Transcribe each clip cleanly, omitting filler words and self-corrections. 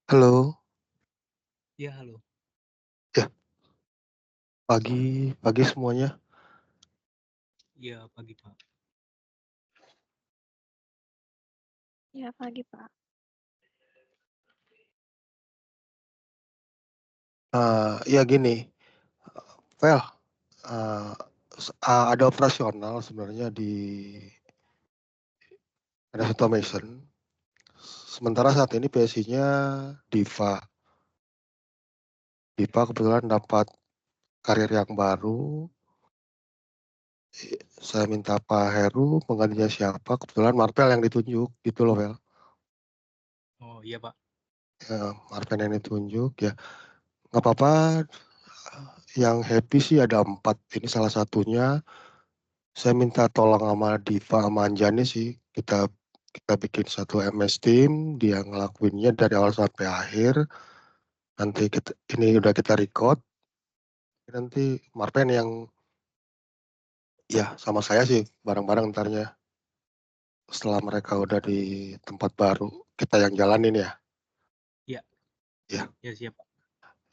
Halo, Iya, halo. ya pagi pagi semuanya. Iya, pagi, Pak. Ya, pagi, Pak. Ya gini, Vel, eee, ada operasional sebenarnya di Rest Automation, sementara saat ini PSI-nya Diva. Diva kebetulan dapat karir yang baru, saya minta Pak Heru penggantinya siapa, kebetulan Marvel yang ditunjuk gitu loh, Vel. Oh, iya, Pak. Marvel yang ditunjuk, ya nggak apa-apa, yang happy sih ada 4, ini salah satunya. Saya minta tolong sama Diva sama Anjani sih, kita kita bikin satu MS Team, dia ngelakuinnya dari awal sampai akhir. Nanti ini udah kita record, nanti Marpen yang ya sama saya sih bareng-bareng ntarnya. Setelah mereka udah di tempat baru, kita yang jalanin ya. Iya. Ya, Ya, siap, Pak.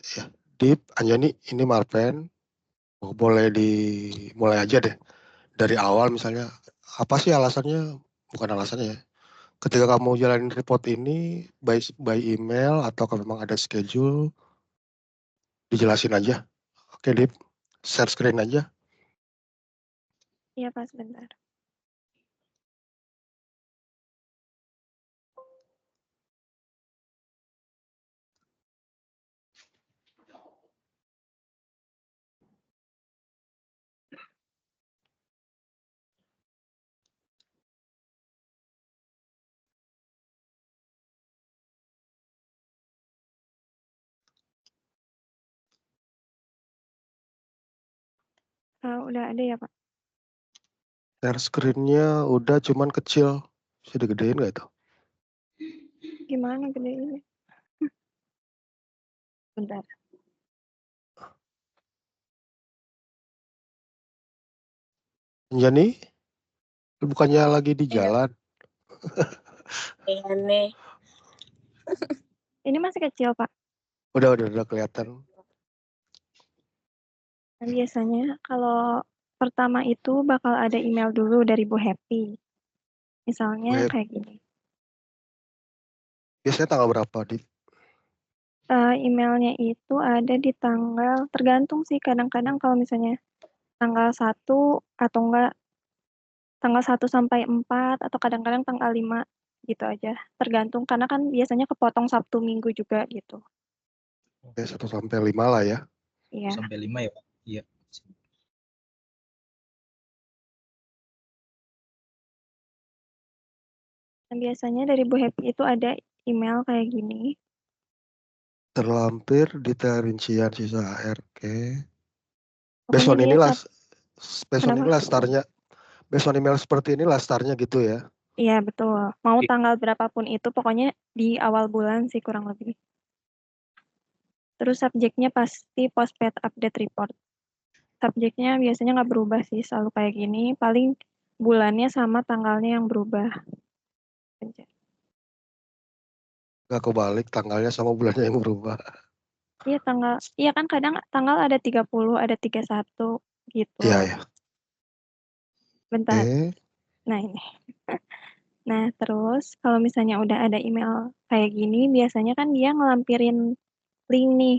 ya. Dip, Anjani, ini Marpen. Boleh dimulai aja deh. Dari awal misalnya, apa sih alasannya? Bukan alasannya ya. Ketika kamu jalanin report ini by email atau kalau memang ada schedule, dijelasin aja. Oke, Dip. Share screen aja. Iya, Pak, sebentar. Udah ada ya, Pak? Share screen-nya udah cuman kecil. Bisa digedein nggak itu? Gimana gedenya? Bentar. Anjani, bukannya lagi di Iya. jalan? Aneh. Ini masih kecil, Pak. Udah kelihatan. Nah, biasanya kalau pertama itu bakal ada email dulu dari Bu Happy. Misalnya Web, kayak gini. biasanya tanggal berapa, Dip? Emailnya itu ada di tanggal, tergantung sih, kadang-kadang kalau misalnya tanggal 1 atau enggak tanggal 1 sampai 4 atau kadang-kadang tanggal 5 gitu aja. Tergantung karena kan biasanya kepotong Sabtu Minggu juga gitu. Oke, 1 sampai 5 lah ya. Iya. Sampai 5 ya, Pak? Iya. Nah, biasanya dari Bu Happy itu ada email kayak gini. Terlampir detail rincian sisa air. Oke. Based Pokoknya on dia inilah, based on kenapa? inilah startnya. Based on email seperti inilah startnya gitu ya. Iya, betul. Mau Iya. tanggal berapapun itu pokoknya di awal bulan sih kurang lebih. Terus subjeknya pasti postpaid update report. Subjeknya biasanya nggak berubah sih, selalu kayak gini. Paling bulannya sama tanggalnya yang berubah. Nggak kebalik, tanggalnya sama bulannya yang berubah. Iya iya kan kadang tanggal ada 30, ada 31 gitu. Iya, ya. Bentar. Oke. Nah, ini. Nah, terus kalau misalnya udah ada email kayak gini, biasanya kan dia ngelampirin link nih,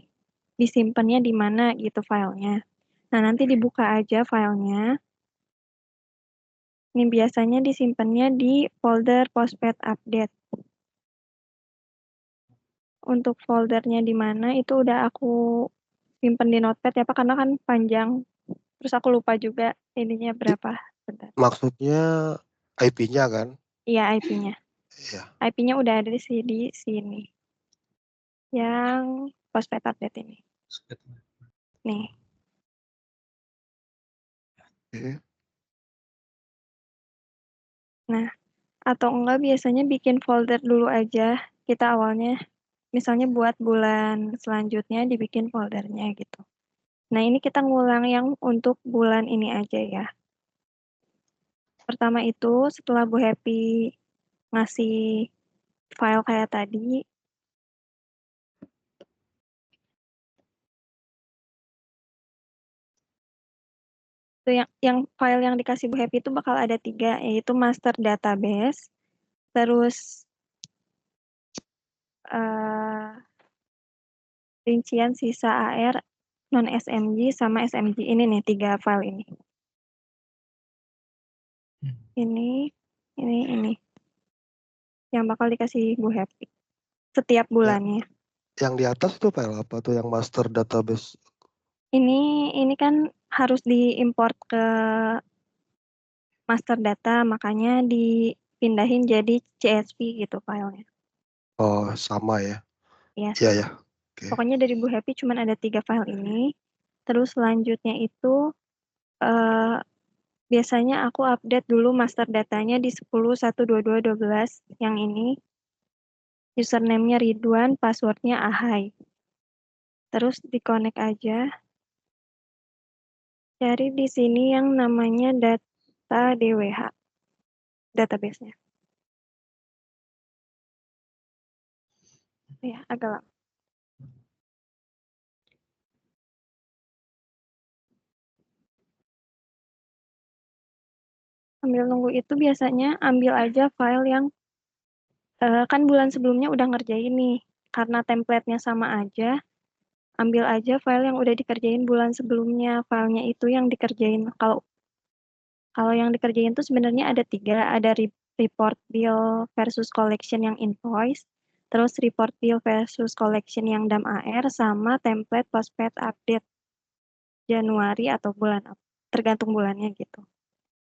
disimpannya di mana gitu filenya. Nah, nanti dibuka aja filenya. Ini biasanya disimpannya di folder postpaid update. Untuk foldernya di mana itu udah aku simpen di notepad ya Pak, karena kan panjang. Terus aku lupa juga ininya berapa. Bentar. Maksudnya IP-nya kan? Iya, IP-nya. Iya. IP-nya udah ada di sini. Yang postpaid update ini. Nih. Oke. Nah, atau enggak biasanya bikin folder dulu aja. Kita awalnya misalnya buat bulan selanjutnya dibikin foldernya gitu. Nah, ini kita ngulang yang untuk bulan ini aja ya. Pertama itu setelah Bu Happy ngasih file kayak tadi, Itu yang file yang dikasih Bu Happy itu bakal ada 3, yaitu master database, terus rincian sisa AR non SMG sama SMG. Ini nih 3 file ini. Ini. Yang bakal dikasih Bu Happy setiap bulannya. Yang di atas itu file apa tuh yang master database? Ini kan harus diimport ke master data, makanya dipindahin jadi CSV gitu filenya. Oh, sama ya. Iya Iya sih. ya. Oke. Pokoknya dari Bu Happy cuma ada 3 file ini. Terus selanjutnya itu biasanya aku update dulu master datanya di 10.1.22.12 yang ini. Username-nya Ridwan, password-nya Ahai. Terus di-connect aja. Cari di sini yang namanya data DWH. Database-nya. Ya, agak lama. Sambil nunggu itu biasanya ambil aja file yang kan bulan sebelumnya udah ngerjain nih. Karena template-nya sama aja, ambil aja file yang udah dikerjain bulan sebelumnya. Filenya itu yang dikerjain. Kalau yang dikerjain itu sebenarnya ada 3, ada report bill versus collection yang invoice, terus report bill versus collection yang DAM AR, sama template postpaid update Januari atau bulan, tergantung bulannya gitu.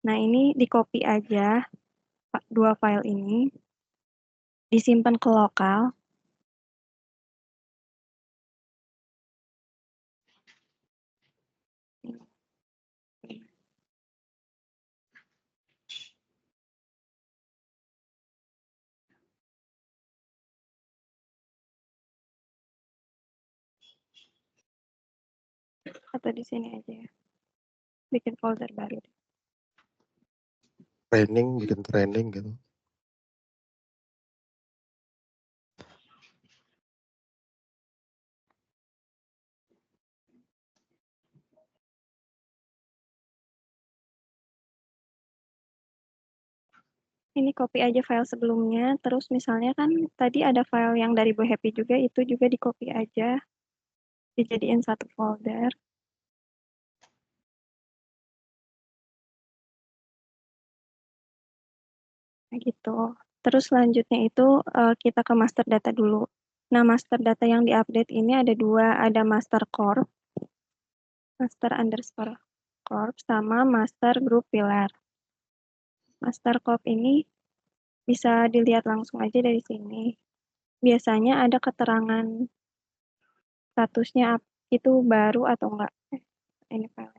Nah ini di copy aja 2 file ini, disimpan ke lokal. Atau di sini aja ya. Bikin folder baru. Bikin training gitu. Ini copy aja file sebelumnya, terus misalnya kan tadi ada file yang dari Bu Happy juga, itu juga di copy aja, dijadiin satu folder. Nah, gitu. Terus selanjutnya itu kita ke master data dulu. Nah, master data yang diupdate ini ada 2, ada master corp, master underscore corp, sama master group pillar. Master corp ini bisa dilihat langsung aja dari sini. Biasanya ada keterangan statusnya itu baru atau enggak. Ini file.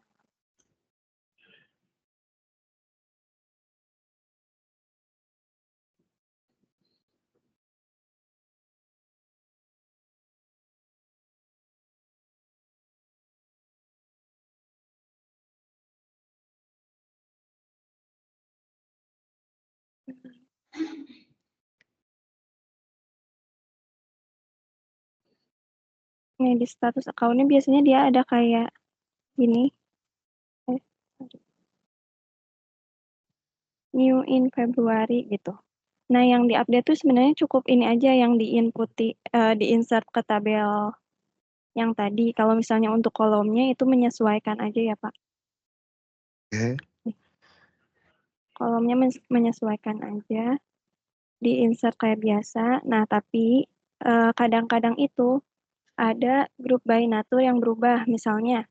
Nih di status account-nya biasanya dia ada kayak gini. New in Februari gitu. Nah, yang diupdate tuh sebenarnya cukup ini aja yang diinsert ke tabel yang tadi. Kalau misalnya untuk kolomnya itu menyesuaikan aja ya, Pak. Oke. Kolomnya menyesuaikan aja, diinsert kayak biasa. Nah, tapi kadang-kadang itu ada grup by nature yang berubah. Misalnya,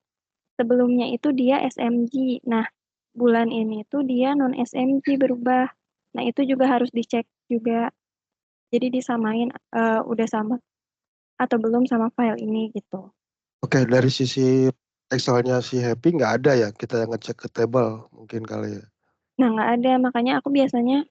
sebelumnya itu dia SMG. Nah, bulan ini tuh dia non SMG berubah. Nah, itu juga harus dicek juga. Jadi disamain udah sama atau belum sama file ini gitu. Oke, dari sisi Excel-nya si Happy nggak ada ya, kita yang ngecek ke table mungkin kali ya. Nah, nggak ada, makanya aku biasanya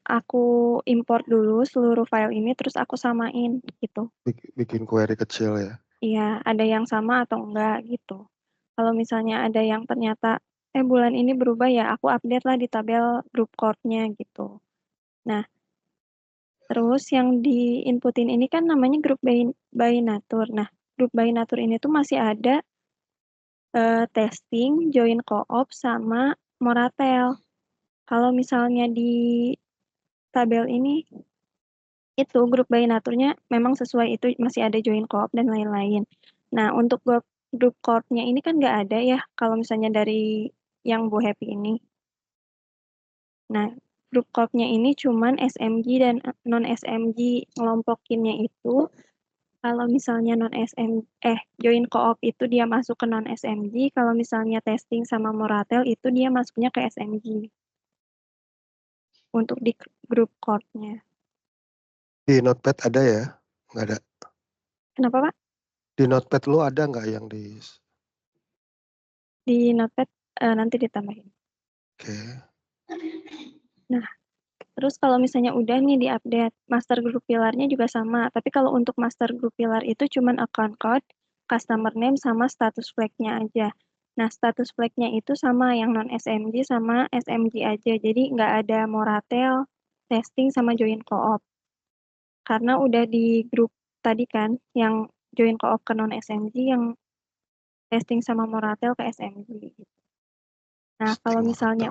import dulu seluruh file ini, terus aku samain gitu. Bikin query kecil ya. Iya, ada yang sama atau enggak gitu. Kalau misalnya ada yang ternyata, bulan ini berubah ya, aku update lah di tabel group corp-nya gitu. Nah, terus yang di-inputin ini kan namanya group by nature. Nah, group by nature ini tuh masih ada testing, join co-op, sama Moratel. Kalau misalnya di tabel ini, itu grup by naturnya memang sesuai itu, masih ada join co-op dan lain-lain. Nah, untuk grup co-op-nya ini kan nggak ada ya, kalau misalnya dari yang Bu Happy ini. Nah, grup co-op-nya ini cuman SMG dan non-SMG. Ngelompokinnya itu, kalau misalnya join co-op itu dia masuk ke non-SMG, kalau misalnya testing sama Moratel itu dia masuknya ke SMG. Untuk di grup co-op-nya. Di Notepad ada ya? Nggak ada. Kenapa, Pak? Di Notepad lu ada nggak yang di... Di Notepad nanti ditambahin. Oke. Nah, terus kalau misalnya udah nih diupdate, master group pillarnya juga sama. Tapi kalau untuk master group pillar itu cuman account code, customer name, sama status flag-nya aja. Nah, status flag-nya itu sama yang non-SMG sama SMG aja. Jadi nggak ada Moratel, testing, sama join co-op. Karena udah di grup tadi kan, yang join co-op ke non-SMG, yang testing sama Moratel ke SMG. Nah, kalau misalnya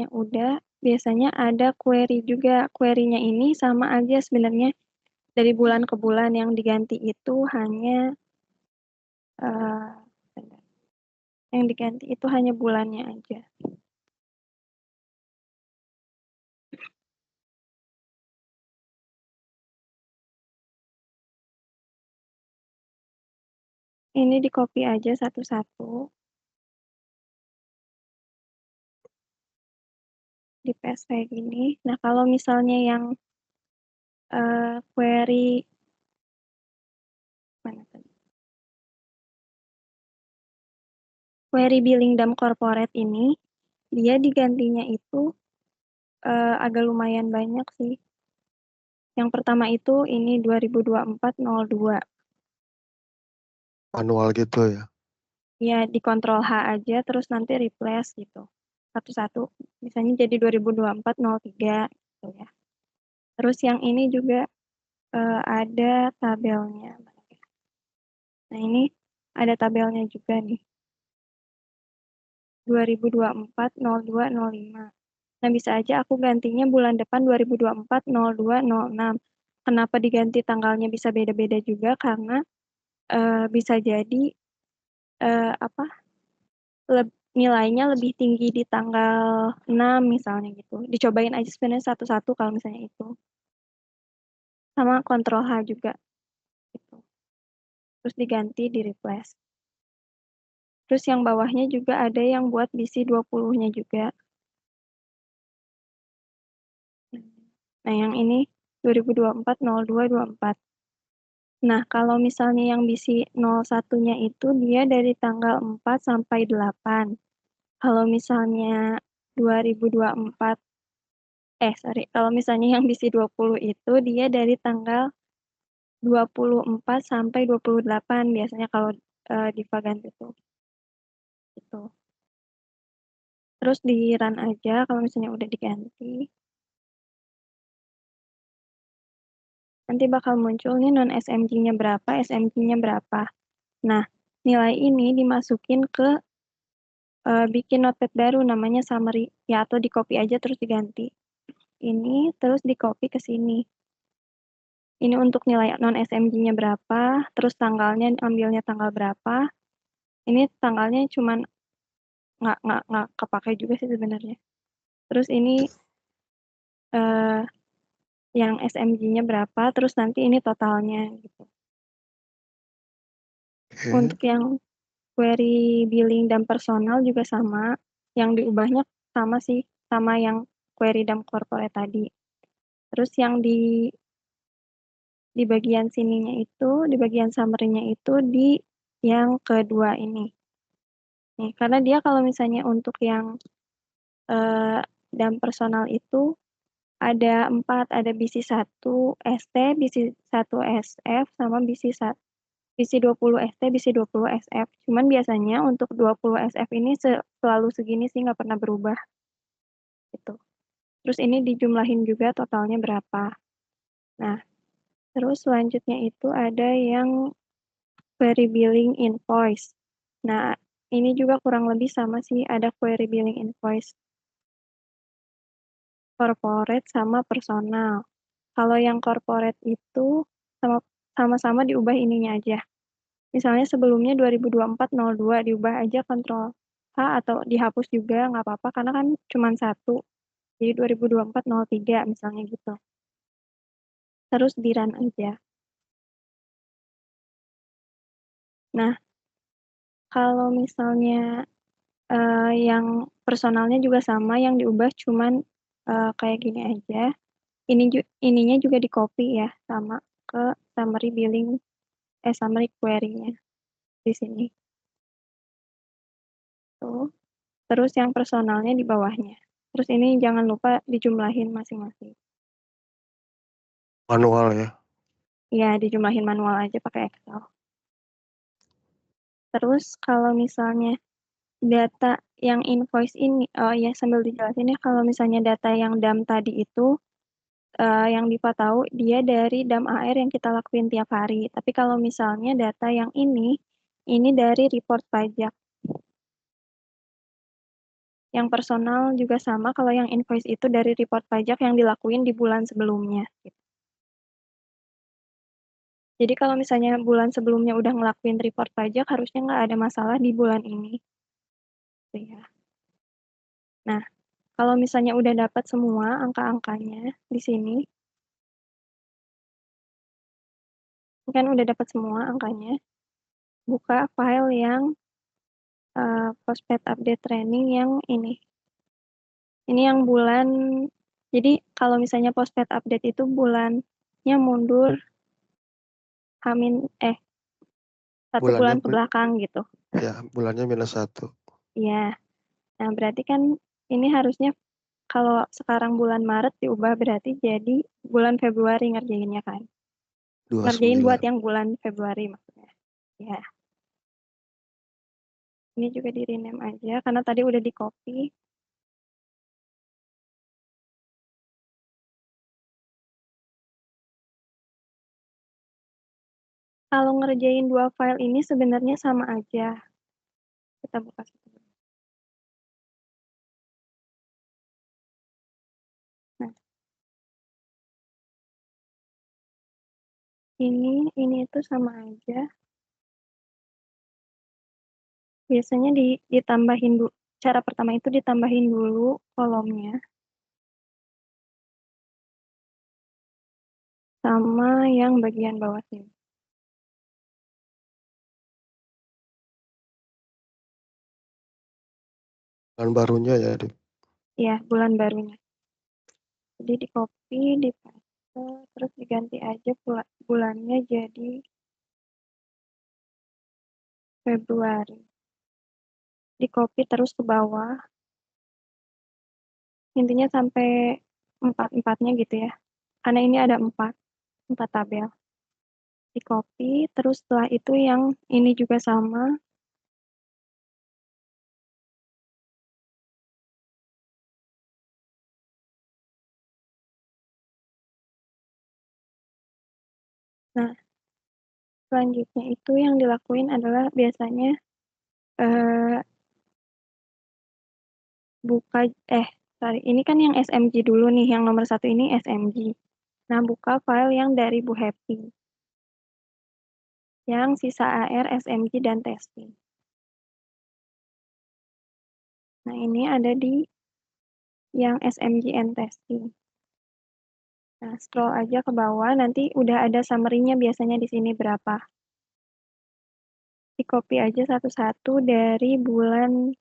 udah, biasanya ada query juga. Query-nya ini sama aja sebenarnya dari bulan ke bulan, yang diganti itu hanya bulannya aja. Ini di copy aja satu-satu. Di paste kayak gini. Nah, kalau misalnya yang query mana tadi? Query billing dam corporate ini, dia digantinya itu agak lumayan banyak sih. Yang pertama itu ini 2024-02. Manual gitu ya? Ya, di Ctrl H aja, terus nanti replace gitu. Satu-satu, misalnya jadi 2024-03 gitu ya. Terus yang ini juga ada tabelnya. Nah, ini ada tabelnya juga nih. 2024-02-05. Nah, bisa aja aku gantinya bulan depan 2024-02-06. Kenapa diganti tanggalnya bisa beda-beda juga? Karena bisa jadi nilainya lebih tinggi di tanggal 6 misalnya gitu. Dicobain aja sebenarnya satu-satu kalau misalnya itu. Sama Ctrl H juga gitu. Terus diganti, di replace. Terus yang bawahnya juga ada yang buat BC 20-nya juga. Nah, yang ini 2024-02-24. Nah, kalau misalnya yang BC 01-nya itu dia dari tanggal 4 sampai 8. Kalau misalnya 2024, kalau misalnya yang BC 20 itu dia dari tanggal 24 sampai 28 biasanya kalau di Vaganti itu. Gitu. Terus di run aja kalau misalnya udah diganti. Nanti bakal muncul nih non-SMG-nya berapa, SMG-nya berapa. Nah, nilai ini dimasukin ke bikin notepad baru namanya summary. Ya, atau di copy aja terus diganti. Ini terus di copy ke sini. Ini untuk nilai non-SMG-nya berapa, terus tanggalnya ambilnya tanggal berapa. Ini tanggalnya cuman nggak kepakai juga sih sebenarnya. Terus ini yang SMG-nya berapa, terus nanti ini totalnya gitu. Okay. Untuk yang query billing dan personal juga sama, yang diubahnya sama sih, sama yang query dan corporate tadi. Terus yang di bagian sininya itu, di bagian summary-nya itu di yang kedua ini. Nih, karena dia kalau misalnya untuk yang dan personal itu ada 4, ada BC1 ST, BC1 SF, sama BC20 ST, BC20 SF. Cuman biasanya untuk 20 SF ini selalu segini sih, nggak pernah berubah. Gitu. Terus ini dijumlahin juga totalnya berapa. Nah, terus selanjutnya itu ada yang query billing invoice. Nah, ini juga kurang lebih sama sih, ada query billing invoice corporate sama personal. Kalau yang corporate itu sama-sama diubah ininya aja. Misalnya sebelumnya 2024-02 diubah aja Ctrl H atau dihapus juga nggak apa-apa karena kan cuma satu. Jadi 2024-03 misalnya gitu. Terus di run aja. Nah, kalau misalnya yang personalnya juga sama, yang diubah cuman kayak gini aja. Ininya juga di copy ya, sama ke summary query-nya di sini. Tuh. Terus yang personalnya di bawahnya. Terus ini jangan lupa dijumlahin masing-masing. Manual ya. Ya, dijumlahin manual aja pakai Excel. Terus kalau misalnya data yang invoice ini, oh ya sambil dijelasin ya, kalau misalnya data yang DAM tadi itu, yang Diva tahu dia dari DAM AR yang kita lakuin tiap hari. Tapi kalau misalnya data yang ini dari report pajak. Yang personal juga sama, kalau yang invoice itu dari report pajak yang dilakuin di bulan sebelumnya. Jadi kalau misalnya bulan sebelumnya udah ngelakuin report pajak, harusnya nggak ada masalah di bulan ini. Ya. Nah, kalau misalnya udah dapat semua angka-angkanya di sini, kan udah dapat semua angkanya, buka file yang postpaid update training yang ini. Ini yang bulan, jadi kalau misalnya postpaid update itu bulannya mundur satu bulan ke belakang gitu. Ya, bulannya -1. Iya. Nah, berarti kan ini harusnya kalau sekarang bulan Maret diubah berarti jadi bulan Februari ngerjainnya kan. 29. Ngerjain buat yang bulan Februari maksudnya. Ya. Ini juga di rename aja karena tadi udah di copy. Kalau ngerjain dua file ini sebenarnya sama aja. Kita buka satu. Nah, ini itu sama aja. Biasanya ditambahin dulu. Cara pertama itu ditambahin dulu kolomnya. Sama yang bagian bawah sini. Bulan barunya ya, Dip. Ya, bulan barunya. Jadi di copy, di paste, terus diganti aja bulannya jadi Februari. Di copy terus ke bawah. Intinya sampai 4-4-nya gitu ya. Karena ini ada 4 tabel. Di copy, terus setelah itu yang ini juga sama. Nah, selanjutnya itu yang dilakuin adalah biasanya ini kan yang SMG dulu nih, yang nomor 1 ini SMG. Nah, buka file yang dari Bu Happy. Yang sisa AR, SMG, dan testing. Nah, ini ada di yang SMG and testing. Nah, scroll aja ke bawah, nanti udah ada summary-nya biasanya di sini berapa. Di copy aja satu-satu dari bulan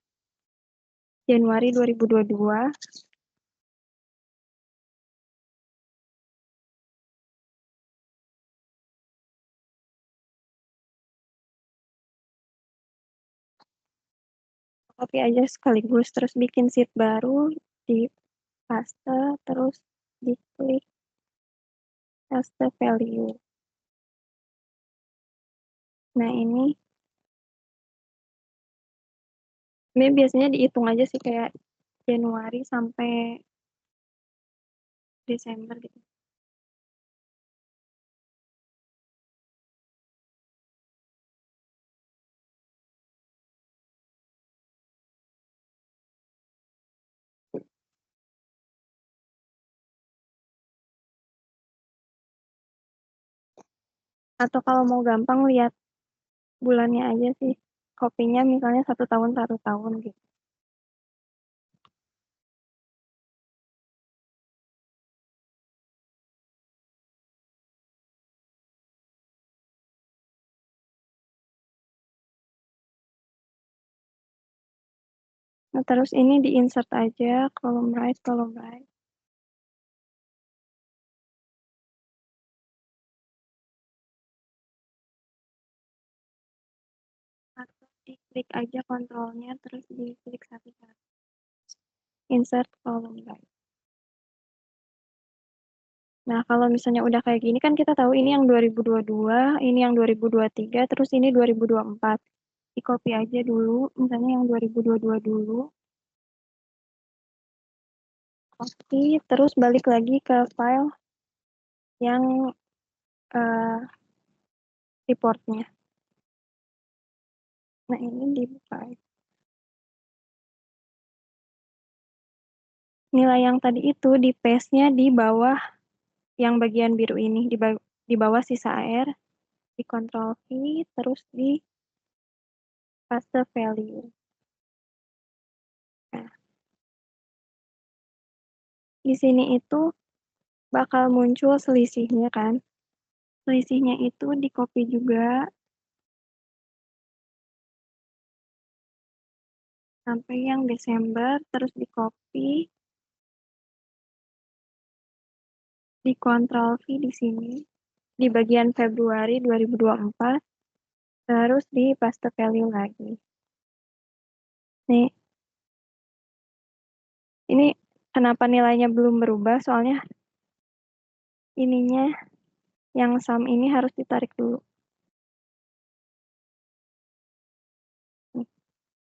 Januari 2022. Copy aja sekaligus, terus bikin sheet baru, di paste, terus diklik paste value. Nah, ini biasanya dihitung aja sih kayak Januari sampai Desember gitu. Atau kalau mau gampang lihat bulannya aja sih. Kopinya misalnya 1 tahun gitu. Nah, terus ini di-insert aja column right. Atau diklik aja kontrolnya, terus diklik satu-satu. Insert column right. Nah, kalau misalnya udah kayak gini kan kita tahu ini yang 2022, ini yang 2023, terus ini 2024. Di-copy aja dulu, misalnya yang 2022 dulu. Copy, terus balik lagi ke file yang reportnya. Nah, ini dibuka. Nilai yang tadi itu di paste-nya di bawah yang bagian biru ini, di bawah sisa air, di Ctrl V, terus di paste value. Nah, di sini itu bakal muncul selisihnya kan. Selisihnya itu di-copy juga sampai yang Desember, terus di-copy, di Ctrl V di sini, di bagian Februari 2024, terus di paste value lagi. Nih, ini kenapa nilainya belum berubah, soalnya ininya, yang sum ini harus ditarik dulu. Nih,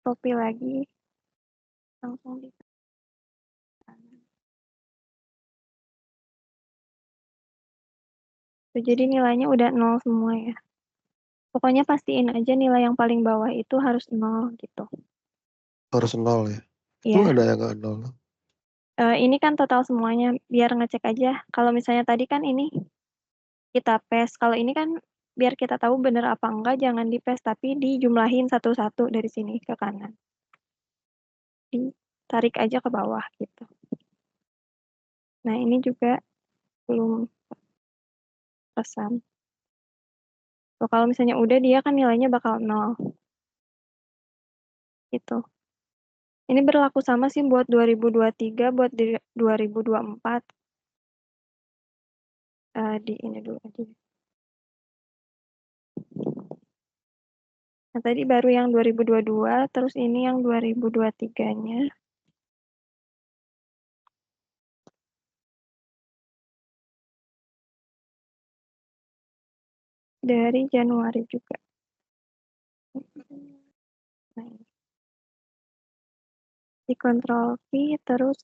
copy lagi, langsung di jadi nilainya udah 0 semua ya. Pokoknya pastiin aja nilai yang paling bawah itu harus 0 gitu. Harus 0 ya? Itu Iya. ada yang nggak 0? Ini kan total semuanya, biar ngecek aja. Kalau misalnya tadi kan ini kita paste, kalau ini kan biar kita tahu bener apa enggak, jangan di paste, tapi dijumlahin satu-satu dari sini ke kanan. Ditarik aja ke bawah gitu. Nah, ini juga belum pesan. So, kalau misalnya udah, dia kan nilainya bakal 0. Gitu. Ini berlaku sama sih buat 2023, buat 2024. Di ini dulu aja. Nah, tadi baru yang 2022, terus ini yang 2023-nya. Dari Januari juga. Nah, ini. Di Ctrl V, terus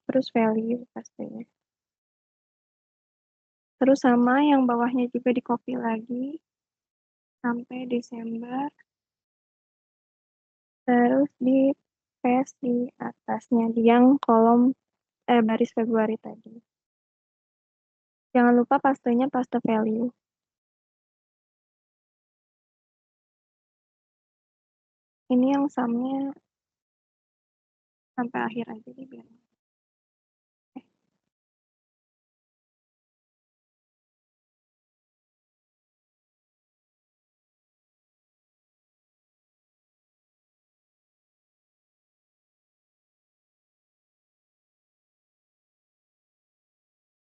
terus value pastinya. Terus sama yang bawahnya juga di copy lagi sampai Desember. Terus di paste di atasnya, di yang kolom baris Februari tadi. Jangan lupa pastenya paste value. Ini yang sumnya sampai akhir aja deh biar.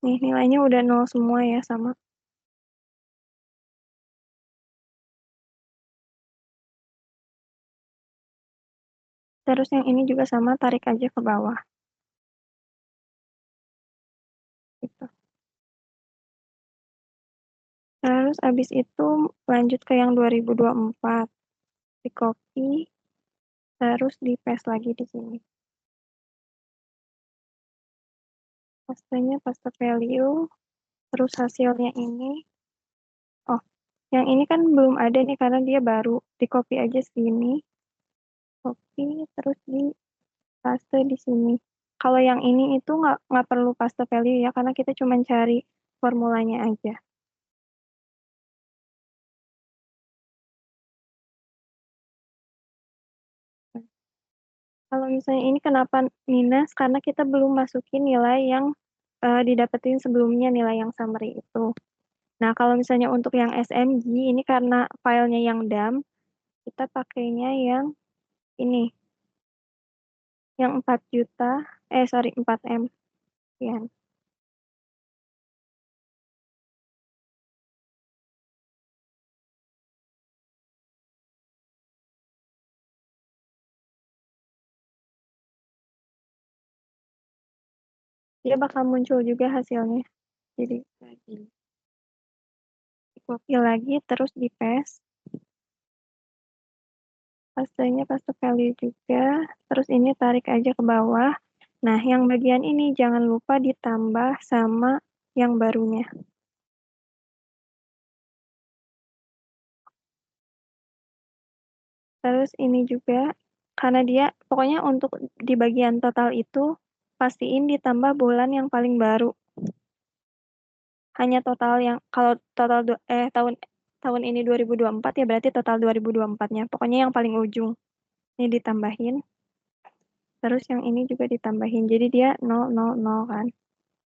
Nih, nilainya udah 0 semua ya, sama. Terus yang ini juga sama, tarik aja ke bawah. Gitu. Terus abis itu lanjut ke yang 2024. Di copy, terus di paste lagi di sini. Pastenya paste value, terus hasilnya ini. Oh, yang ini kan belum ada nih karena dia baru. Di copy aja sini. Copy, terus di paste di sini. Kalau yang ini itu nggak perlu paste value ya, karena kita cuma cari formulanya aja. Kalau misalnya ini kenapa minus, karena kita belum masukin nilai yang didapetin sebelumnya, nilai yang summary itu. Nah, kalau misalnya untuk yang SMG, ini karena filenya yang dump, kita pakainya yang ini, yang 4 juta, 4M. Ya. Dia bakal muncul juga hasilnya. Jadi, copy lagi, terus di paste. Pastenya paste value juga, terus ini tarik aja ke bawah. Nah, yang bagian ini jangan lupa ditambah sama yang barunya. Terus ini juga, karena dia, pokoknya untuk di bagian total itu, pastiin ditambah bulan yang paling baru. Hanya total yang, kalau total tahun ini 2024 ya berarti total 2024-nya. Pokoknya yang paling ujung. Ini ditambahin. Terus yang ini juga ditambahin. Jadi dia 0, 0, 0 kan.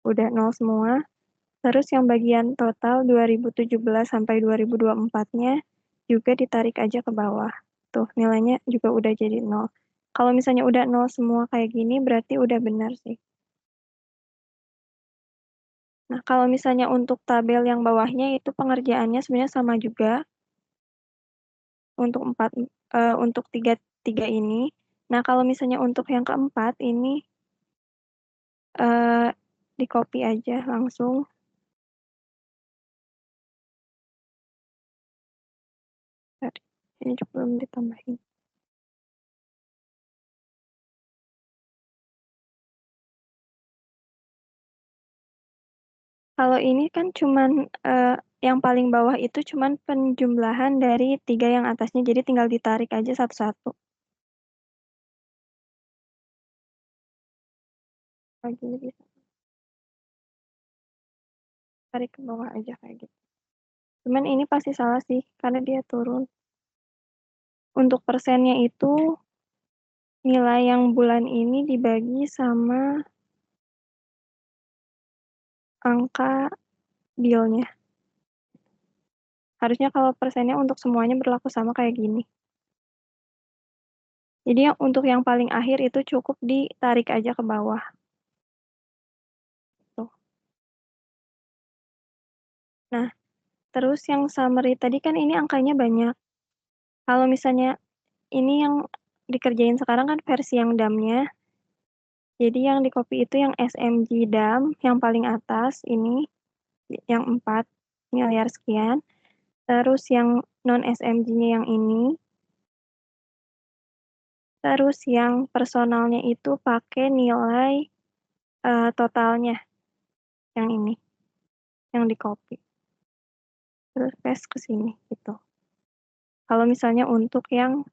Udah 0 semua. Terus yang bagian total 2017 sampai 2024-nya juga ditarik aja ke bawah. Tuh, nilainya juga udah jadi 0. Kalau misalnya udah 0 semua kayak gini, berarti udah benar sih. Nah, kalau misalnya untuk tabel yang bawahnya itu pengerjaannya sebenarnya sama juga. Untuk tiga ini. Nah, kalau misalnya untuk yang keempat ini di copy aja langsung. Ini juga belum ditambahin. Kalau ini kan cuman yang paling bawah itu cuman penjumlahan dari 3 yang atasnya, jadi tinggal ditarik aja satu-satu. Lagi bisa. Tarik ke bawah aja kayak gitu. Cuman ini pasti salah sih, karena dia turun. Untuk persennya itu, nilai yang bulan ini dibagi sama angka bill-nya. Harusnya kalau persennya untuk semuanya berlaku sama kayak gini. Jadi untuk yang paling akhir itu cukup ditarik aja ke bawah. Tuh. Nah, terus yang summary tadi kan ini angkanya banyak. Kalau misalnya ini yang dikerjain sekarang kan versi yang dump-nya. Jadi yang di copy itu yang SMG dump, yang paling atas ini, yang 4 miliar sekian. Terus yang non SMG-nya yang ini. Terus yang personalnya itu pakai nilai totalnya. Yang ini. Yang di copy. Terus paste ke sini gitu. Kalau misalnya untuk yang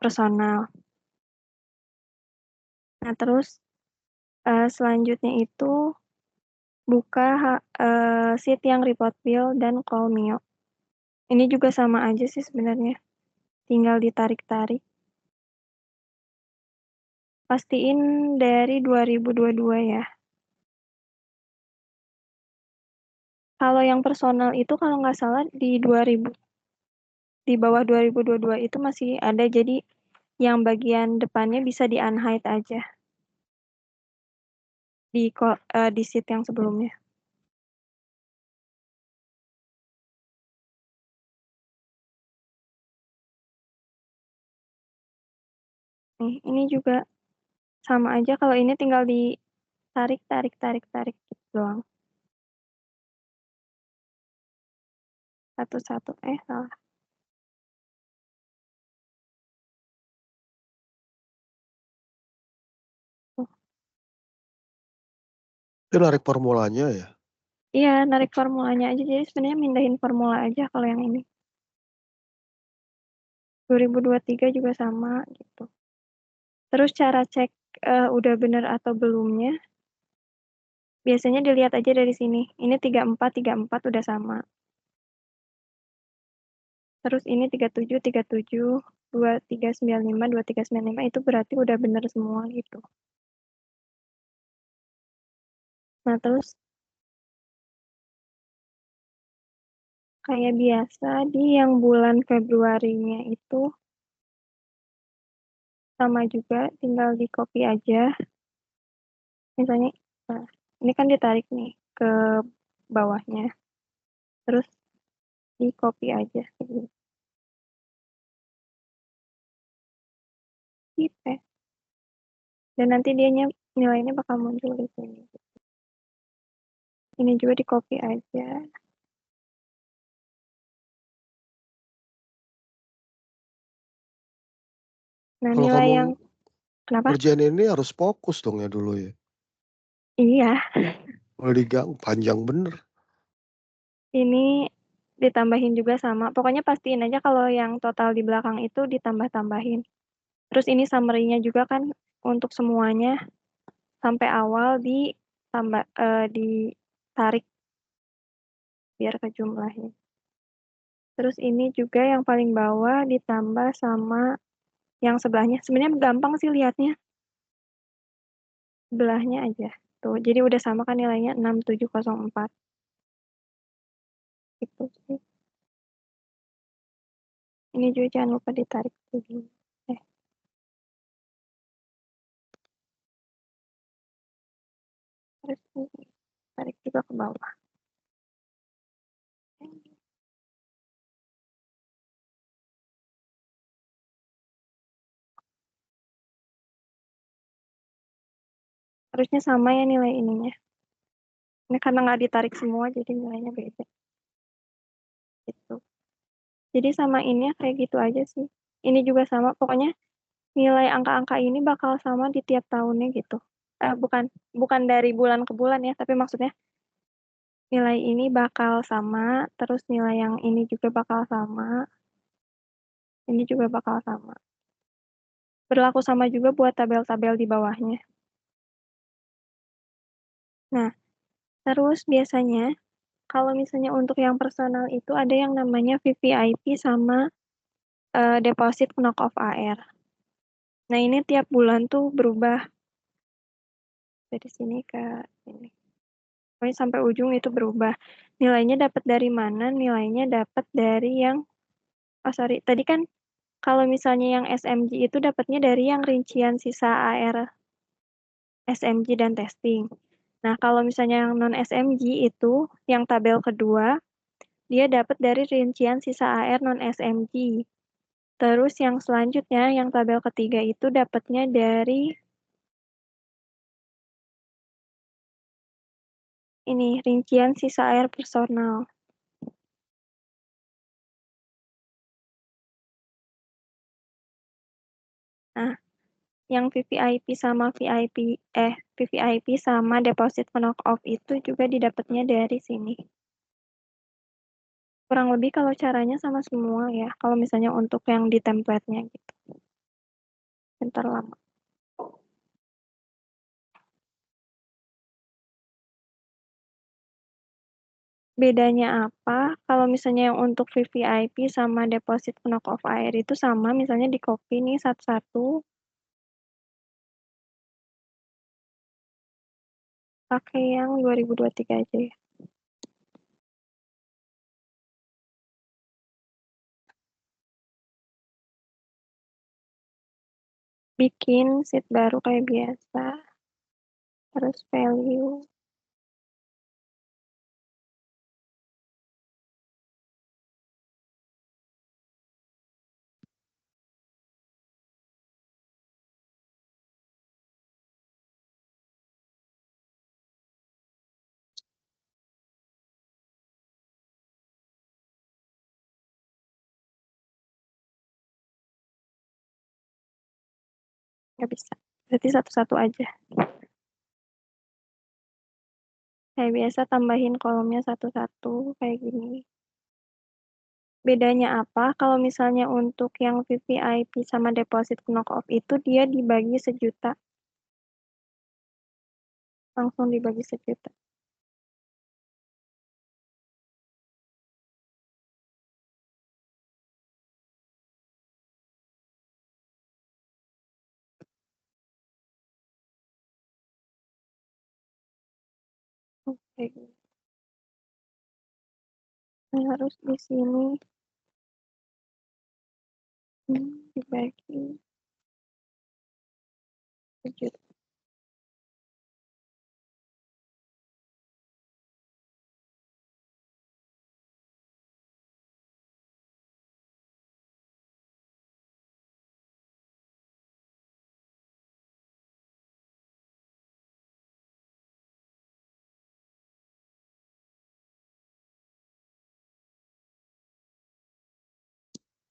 personal. Nah, terus selanjutnya itu buka sheet yang report bill dan call Mio. Ini juga sama aja sih sebenarnya. Tinggal ditarik-tarik. Pastiin dari 2022 ya. Kalau yang personal itu kalau nggak salah di bawah 2022 itu masih ada, jadi yang bagian depannya bisa di unhide aja. Di sheet yang sebelumnya. Nih, ini juga sama aja, kalau ini tinggal ditarik gitu doang. Satu-satu, salah. Itu narik formulanya ya? Iya, narik formulanya aja. Jadi sebenarnya mindahin formula aja kalau yang ini. 2023 juga sama gitu. Terus cara cek udah bener atau belumnya, Biasanya dilihat aja dari sini. Ini 34 udah sama. Terus ini 37 2395 itu berarti udah bener semua gitu. Nah, terus kayak biasa di yang bulan Februarinya itu sama juga, tinggal di copy aja. Misalnya, nah, ini kan ditarik nih ke bawahnya. Terus di copy aja. Di paste. Dan nanti nilainya bakal muncul di sini. Ini juga di copy aja. Nah, Kalau nilai kamu yang kenapa? kerjaan ini harus fokus dong ya dulu ya. Iya, Kalau diganggu panjang bener. ini ditambahin juga sama. Pokoknya pastiin aja kalau yang total di belakang itu ditambah-tambahin. Terus ini summary-nya juga kan untuk semuanya sampai awal ditarik biar kejumlahin. Terus ini juga yang paling bawah ditambah sama yang sebelahnya. Sebenarnya gampang sih lihatnya. Sebelahnya aja. Tuh, jadi udah sama kan nilainya 6704. Gitu sih. Ini juga jangan lupa ditarik dulu. Terus ini tarik juga ke bawah. Harusnya sama ya nilai ininya. Ini karena nggak ditarik semua, jadi nilainya beda. Gitu. Jadi sama ini kayak gitu aja sih. Ini juga sama, pokoknya nilai angka-angka ini bakal sama di tiap tahunnya gitu. Bukan dari bulan ke bulan ya, tapi maksudnya nilai ini bakal sama, terus nilai yang ini juga bakal sama, ini juga bakal sama. Berlaku sama juga buat tabel-tabel di bawahnya. Nah, terus biasanya kalau misalnya untuk yang personal itu ada yang namanya VVIP sama deposit knock off AR. Nah, ini tiap bulan tuh berubah dari sini ke sini. Pokoknya sampai ujung itu berubah. Nilainya dapat dari mana? Nilainya dapat dari yang sorry, tadi kan kalau misalnya yang SMG itu dapatnya dari yang rincian sisa AR SMG dan testing. Nah, kalau misalnya yang non SMG itu yang tabel kedua, dia dapat dari rincian sisa AR non SMG. Terus yang selanjutnya, yang tabel ketiga itu dapatnya dari ini, rincian sisa air personal. Nah, yang VVIP sama deposit knock off itu juga didapatnya dari sini. Kurang lebih kalau caranya sama semua ya, kalau misalnya untuk yang di template-nya gitu. Bentar lama. Bedanya apa? Kalau misalnya yang untuk VVIP sama deposit knock off air itu sama, misalnya di copy nih satu-satu. Pakai yang 2023 aja ya. Bikin sheet baru kayak biasa. Terus value. Nggak bisa. Berarti satu-satu aja. Kayak biasa tambahin kolomnya satu-satu kayak gini. Bedanya apa? Kalau misalnya untuk yang VVIP sama deposit knock off itu dia dibagi sejuta. langsung dibagi sejuta. Oke. Harus di sini dibagi sejuta.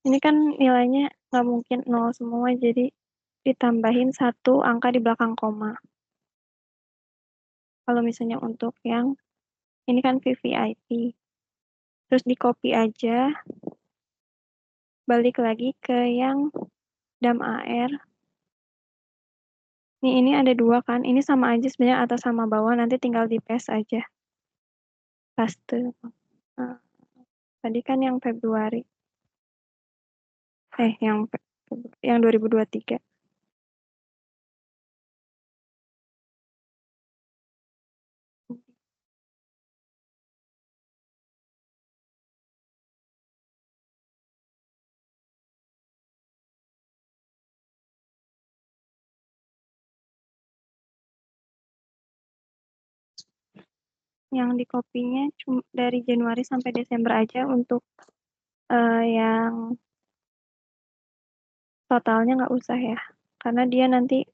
Ini kan nilainya nggak mungkin 0 semua, jadi ditambahin 1 angka di belakang koma. Kalau misalnya untuk yang ini kan VVIP. Terus di copy aja, balik lagi ke yang DAM AR. Ini ada 2 kan, ini sama aja sebenarnya atas sama bawah, nanti tinggal di paste aja. Paste. Nah, tadi kan yang Februari. Yang 2023. Yang di copy-nya dari Januari sampai Desember aja untuk yang totalnya nggak usah ya, karena dia nanti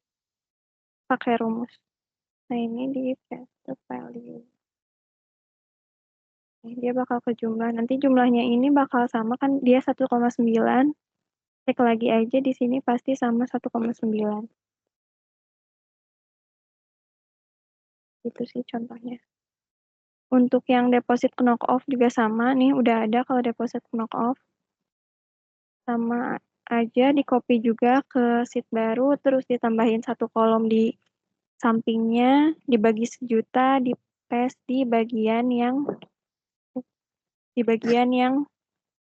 pakai rumus. Nah ini di paste value. Dia bakal ke jumlah. Nanti jumlahnya ini bakal sama kan, dia 1,9. Cek lagi aja di sini pasti sama 1,9. Itu sih contohnya. Untuk yang deposit knock off juga sama nih, udah ada kalau deposit knock off. Sama aja di copy juga ke sheet baru, terus ditambahin 1 kolom di sampingnya, dibagi sejuta, di paste di bagian yang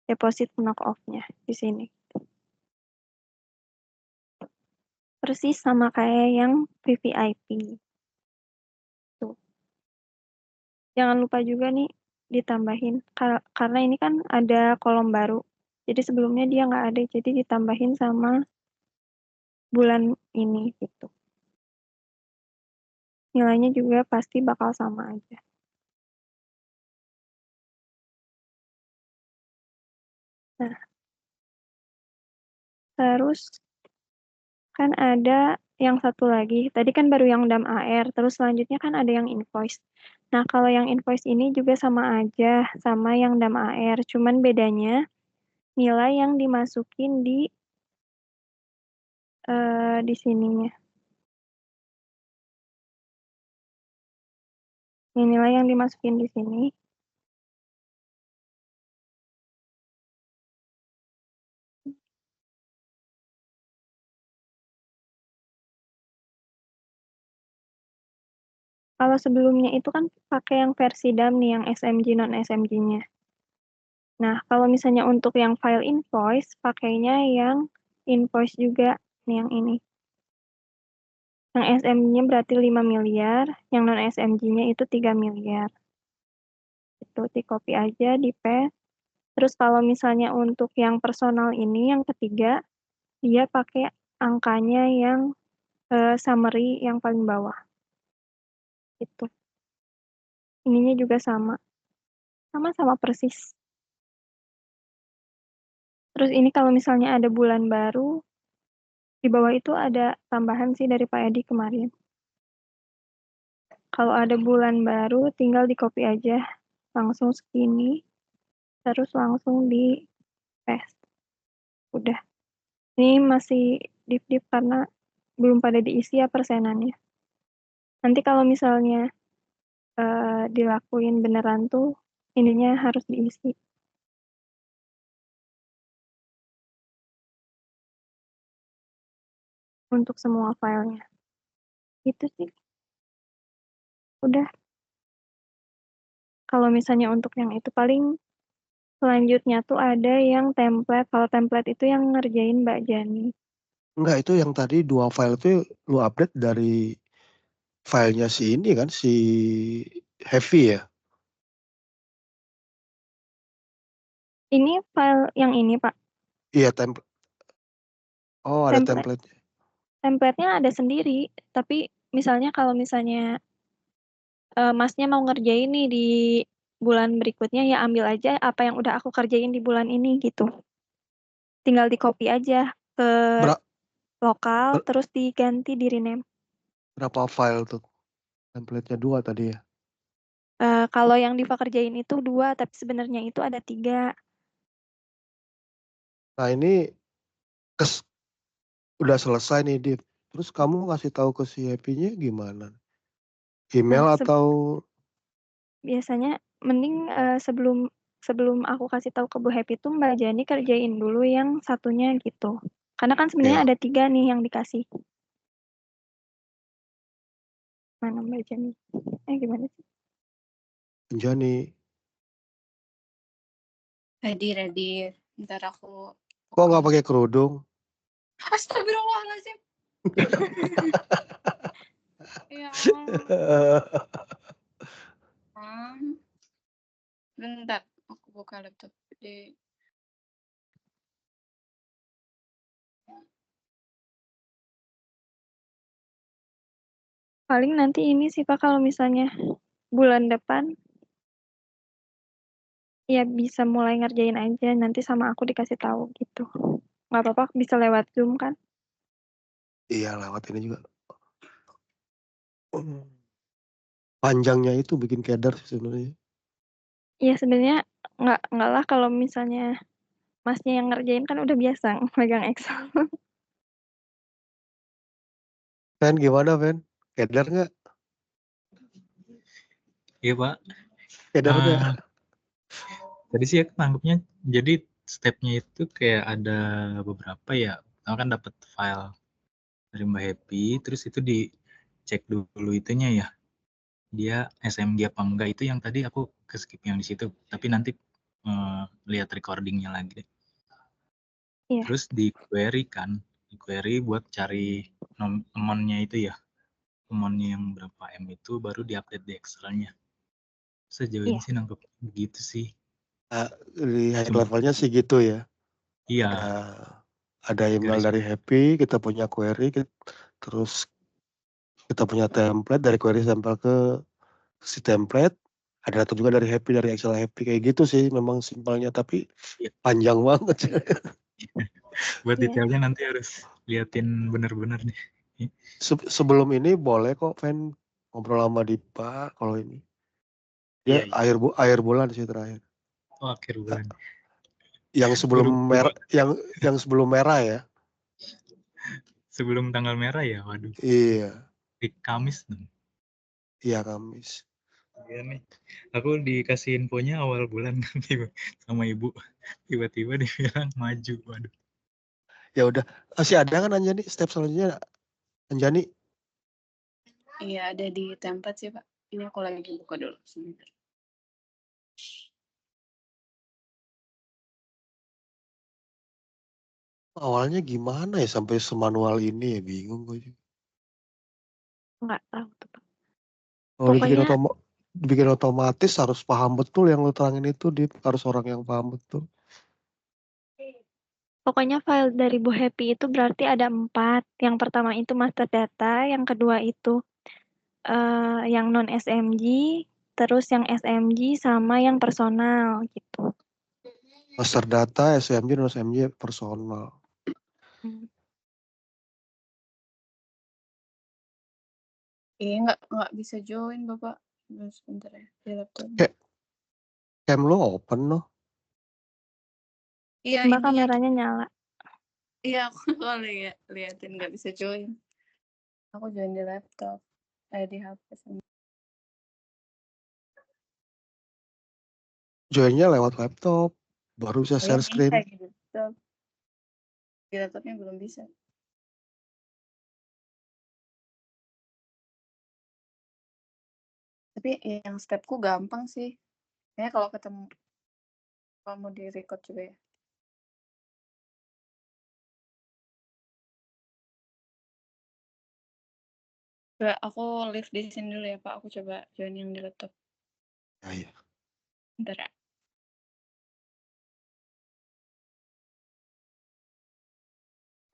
deposit knock off-nya di sini. Persis sama kayak yang VVIP. Tuh. Jangan lupa juga nih ditambahin, karena ini kan ada kolom baru. Jadi sebelumnya dia nggak ada, jadi ditambahin sama bulan ini gitu. Nilainya juga pasti bakal sama aja. Nah, terus kan ada yang satu lagi. Tadi kan baru yang DAM AR, terus selanjutnya kan ada yang invoice. Nah, kalau yang invoice ini juga sama aja, sama yang DAM AR, cuman bedanya nilai yang dimasukin di sininya. Ini nilai yang dimasukin di sini. Kalau sebelumnya itu kan pakai yang versi DAM nih, yang SMG non-SMG-nya. Nah, kalau misalnya untuk yang file invoice, pakainya yang invoice juga, nih yang ini. Yang SMG-nya berarti 5 miliar, yang non-SMG-nya itu 3 miliar. Itu di copy aja, di paste. Terus kalau misalnya untuk yang personal ini, yang ketiga, dia pakai angkanya yang summary yang paling bawah. Itu. Ininya juga sama. Sama-sama persis. Terus ini kalau misalnya ada bulan baru, di bawah itu ada tambahan sih dari Pak Edi kemarin. Kalau ada bulan baru, tinggal di copy aja. Langsung segini. Terus langsung di paste. Udah. Ini masih div-div karena belum pada diisi ya persenannya. Nanti kalau misalnya dilakuin beneran tuh, ininya harus diisi. Untuk semua filenya. Itu sih. Udah. Kalau misalnya untuk yang itu paling selanjutnya tuh ada yang template. Kalau template itu yang ngerjain Mbak Jani. Enggak, itu yang tadi 2 file itu lu update dari filenya si ini kan, si Heavy ya? Ini file yang ini, Pak. Iya, template. Oh, ada template. Template-nya ada sendiri, tapi misalnya kalau misalnya Masnya mau ngerjain nih di bulan berikutnya, ya ambil aja apa yang udah aku kerjain di bulan ini gitu. Tinggal di copy aja ke Ber- lokal, ber- terus diganti di rename. berapa file tuh? Template-nya 2 tadi ya? Kalau yang Diva kerjain itu 2, tapi sebenarnya itu ada 3. Nah, ini udah selesai nih, Div. Terus kamu ngasih tahu ke si Happy-nya gimana? Email Nah, atau biasanya mending sebelum aku kasih tahu ke Bu Happy tuh Mbak Jani kerjain dulu yang satunya gitu. Karena kan sebenarnya ya, ada 3 nih yang dikasih. Mana Mbak Jani? Gimana sih? Jani? Ready. Ntar aku Kok nggak pakai kerudung? Astagfirullahaladzim. Ya. Bentar, aku buka laptop di. Paling nanti ini sih Pak, kalau misalnya bulan depan ya bisa mulai ngerjain aja, nanti sama aku dikasih tahu gitu. Nggak apa-apa, bisa lewat Zoom kan? Iya, lewat ini juga. Panjangnya itu bikin keder sih sebenarnya. Iya sebenarnya nggak lah, kalau misalnya Masnya yang ngerjain kan udah biasa megang Excel. Fen, gimana, Fen? Keder nggak? Iya, Pak. Keder nggak? Tadi sih aku nganggapnya jadi stepnya itu kayak ada beberapa ya. Pertama kan dapat file dari Mbak Happy, terus itu dicek dulu itunya ya. Dia SMG apa enggak, itu yang tadi aku ke skip yang di situ. Tapi nanti lihat recordingnya lagi deh. Iya. Terus di query buat cari temannya itu ya. Temannya yang berapa M itu baru diupdate di Excel-nya. Sejauh ini Iya. sih nangkep begitu sih. Di high levelnya sih gitu ya. Iya. Ada email dari Happy, kita punya query, terus kita punya template, dari query sampel ke si template, ada data juga dari Happy, dari Excel Happy, kayak gitu sih memang simpelnya, tapi Iya. panjang banget. Buat Iya. detailnya nanti harus liatin bener-bener nih. Sebelum ini boleh kok Fen ngobrol sama Dipa kalau ini. Ya, Iya. akhir bulan sih terakhir. Oh, akhir bulan. Yang sebelum merah, yang sebelum merah ya. Sebelum tanggal merah ya, waduh. Iya. Di Kamis dong. Iya, Kamis. Iya nih. Aku dikasih infonya awal bulan sama ibu. Tiba-tiba dibilang maju, waduh. Ya udah, masih ada kan Anjani step selanjutnya? Anjani? Iya, ada di template sih, Pak. Ini aku lagi buka dulu sebentar. Awalnya gimana ya sampai semanual ini ya, bingung gue juga. Nggak tahu tuh Pak. Kalau Pokoknya dibikin otomatis harus paham betul yang lo terangin itu, harus orang yang paham betul. Pokoknya file dari Bu Happy itu berarti ada 4. Yang pertama itu master data, yang kedua itu yang non SMG, terus yang SMG sama yang personal gitu. Master data, SMG, non SMG, personal. Nggak bisa join, Bapak. Sebentar ya, di laptop. Cam lo open loh. Iya, Mbak kameranya nyala. Iya, aku kalau liatin nggak bisa join. Aku join di laptop, di HP. Joinnya lewat laptop, baru bisa share screen. Di laptopnya belum bisa. Tapi yang stepku gampang sih. Kayaknya kalau mau di record juga ya. Coba aku live di sini dulu ya Pak. Aku coba join yang di laptop. Ya. Bentar ya.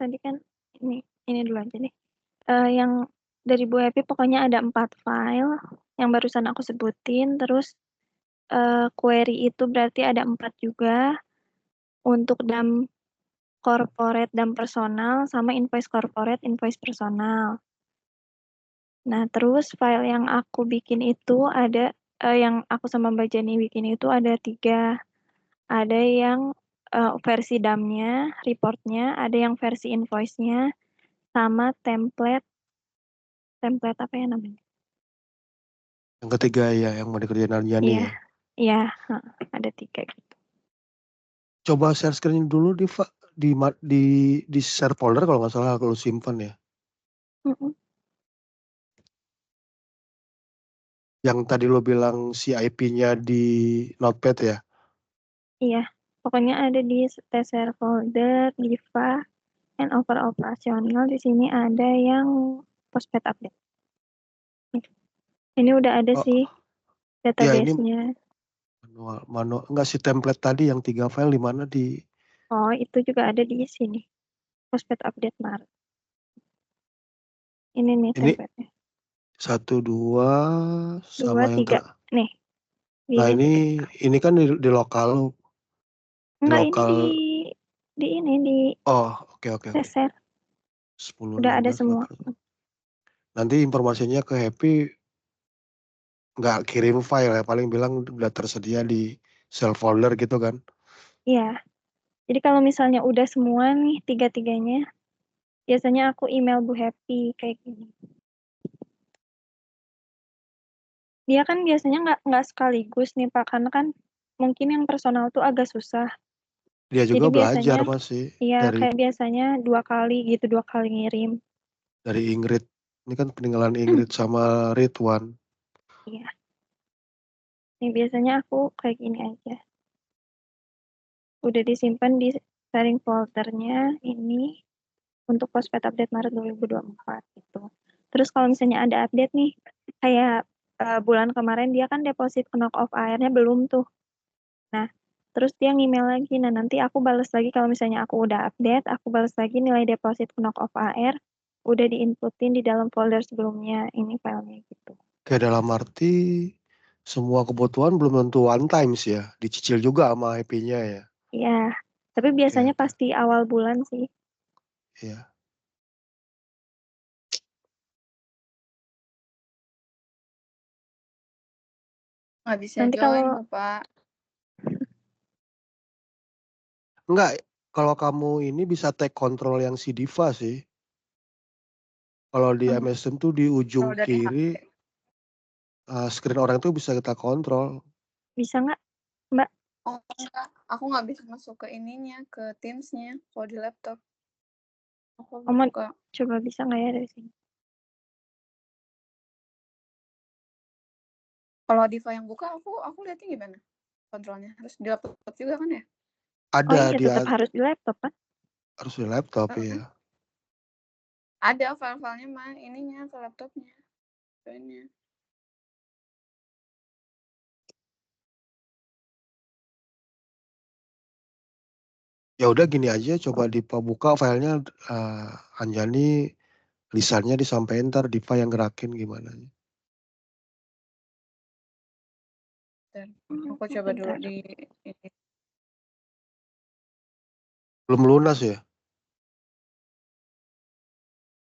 Tadi kan ini dulu aja deh. Yang dari Bu Happy pokoknya ada 4 file yang barusan aku sebutin. Terus query itu berarti ada 4 juga untuk DAM corporate, DAM personal, sama invoice corporate, invoice personal. Nah, terus file yang aku bikin itu ada, yang aku sama Mbak Jani bikin itu ada 3. Ada yang versi DAM-nya, report-nya, ada yang versi invoice-nya, sama template apa ya namanya? Yang ketiga ya, yang mau dikerjain Anjani Iya, ya. iya, ada 3 gitu. Coba share screen dulu Diva di share folder kalau nggak salah kalau simpan ya. Mm-mm. Yang tadi lo bilang si IP-nya di Notepad ya. Iya, pokoknya ada di share folder, Diva, and over operasional. Di sini ada yang postpaid update. Ini udah ada Oh, sih ya ini database-nya. manual enggak si template tadi yang 3 file di mana di Oh, itu juga ada di sini. Postpaid update Maret. Ini nih ini template-nya. 1, 2 2, sama yang 3. Nih, Nah di ini kan di lokal lo. Di enggak ini lokal. di Oh, oke. share. 10, Udah ada 16, semua. 18. Nanti informasinya ke Happy nggak kirim file ya, paling bilang udah tersedia di share folder gitu kan. Iya. Jadi kalau misalnya udah semua nih 3-3-nya, biasanya aku email Bu Happy kayak gini. Dia kan biasanya nggak sekaligus nih Pak, karena kan mungkin yang personal tuh agak susah. Dia juga Jadi belajar biasanya, masih ya dari kayak biasanya 2 kali gitu, 2 kali ngirim. Ingrid. Ini kan peninggalan Ingrid sama Ridwan. Iya. Nih biasanya aku kayak gini aja. Udah disimpan di sharing foldernya ini untuk postpaid update Maret 2024 gitu. Terus kalau misalnya ada update nih, kayak bulan kemarin dia kan deposit knock off airnya belum tuh. Nah, terus dia ngemail lagi. Nah, nanti aku balas lagi kalau misalnya aku udah update, aku balas lagi nilai deposit knock off air udah diinputin di dalam folder sebelumnya. Ini filenya gitu. Kayak dalam arti semua kebutuhan belum tentu one times ya. Dicicil juga sama IP-nya ya. Iya, tapi biasanya Ya, pasti awal bulan sih. ya. Nggak bisa Nanti join kalau tuh Pak. Enggak, kalau kamu ini bisa take control yang si Diva sih. Kalau di MSN tuh di ujung Kalau dari kiri, HP. screen orang itu bisa kita kontrol. bisa nggak, Mbak? Oh enggak, aku nggak bisa masuk ke ininya, ke Teams-nya kalau di laptop. Aku Oma buka. coba bisa nggak ya dari sini? Kalau Diva yang buka, aku lihatnya gimana? Kontrolnya harus di laptop juga kan ya? Oh Ada iya, dia tetap harus di laptop kan? harus di laptop Uh-uh. ya. Ada file-filenya mah ininya ke laptopnya. Joinnya. Ya udah gini aja, coba Diva buka filenya, Anjani lisannya disampaikan, ntar Diva yang gerakin gimana. Dan aku coba dulu Bentar. di ini. Belum lunas ya?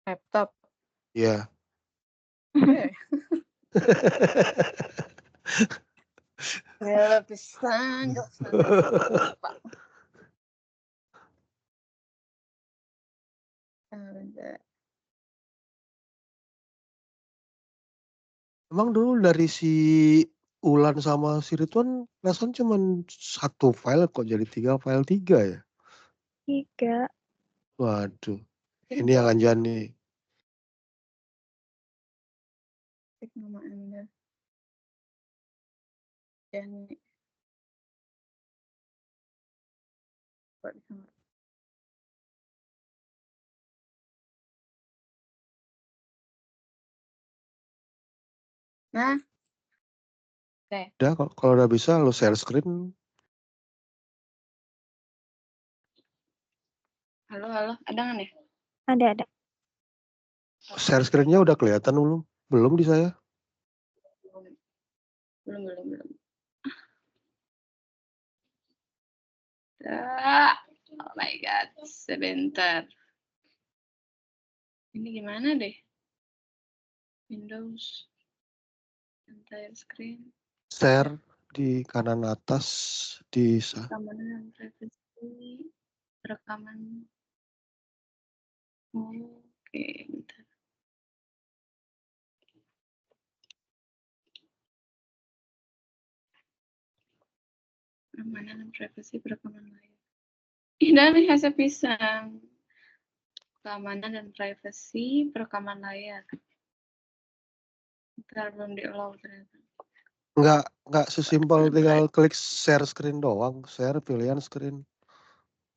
Laptop. Iya. Eh, lepisan, nggak usah lupa. Ada. Emang dulu dari si Ulan sama si Ridwan perasaan cuma 1 file kok jadi 3 file 3 ya? 3. Waduh, ini yang Tiga. Anjani. Cek nama Anda. Yani. Kok bisa nggak? Nah, oke. Udah, kalau udah bisa lo share screen. Halo, ada nggak nih? Ada. Share screen-nya udah kelihatan belum? Belum di saya. Belum. Oh my god, sebentar. Ini gimana deh? Windows, entire screen, Share di kanan atas di keamanan dan privasi, rekaman. Oke, bentar. Keamanan dan privasi perekaman layar. Ini hasil pisang. Keamanan dan privasi perekaman layar. Bentar, belum di-allow ternyata. Nggak sesimpel tinggal klik share screen doang. Share pilihan screen.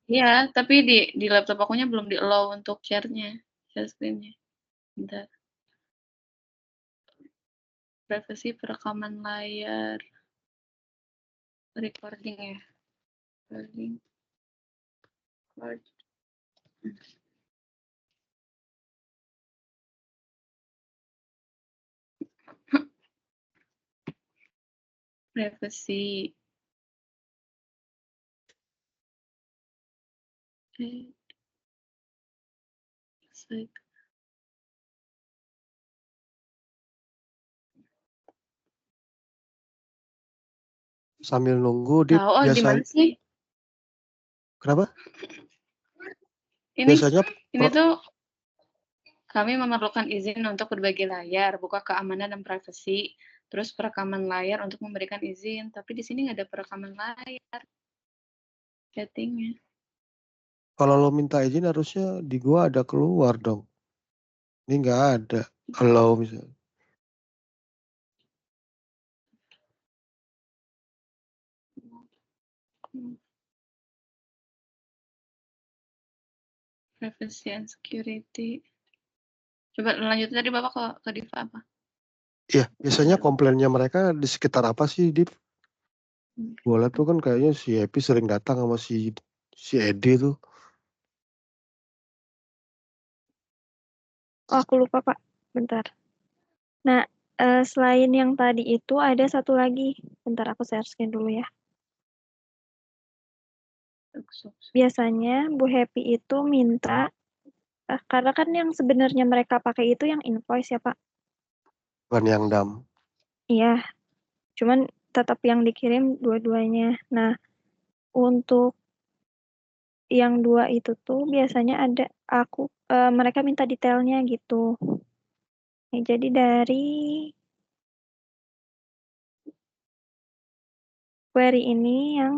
Iya, tapi di laptop akunya belum di-allow untuk share-nya, share screen-nya. Bentar. Privasi perekaman layar. Recording ya. Recording. Record. Privasi. Like. Sambil nunggu di Tahu di mana sih? Kenapa? Ini Biasanya tuh kami memerlukan izin untuk berbagi layar, buka keamanan dan privasi, terus perekaman layar untuk memberikan izin. Tapi di sini nggak ada perekaman layar settingnya. kalau lo minta izin harusnya di gua ada keluar dong. Ini nggak ada. Kalau misalnya. Privacy and security. Coba lanjut tadi Bapak ke Diva apa? Iya, biasanya komplainnya mereka di sekitar apa sih, Div? Gua liat tuh kan kayaknya si Epi sering datang sama si Edi tuh. Oh, aku lupa, Pak. Bentar. Nah, selain yang tadi itu ada satu lagi. Bentar, aku share screen dulu ya. Biasanya Bu Happy itu minta, karena kan yang sebenarnya mereka pakai itu yang invoice ya, Pak. Bukan yang dam. Iya, cuman tetap yang dikirim dua-duanya. Nah, untuk yang 2 itu tuh biasanya ada mereka minta detailnya gitu. Nah, jadi dari query ini yang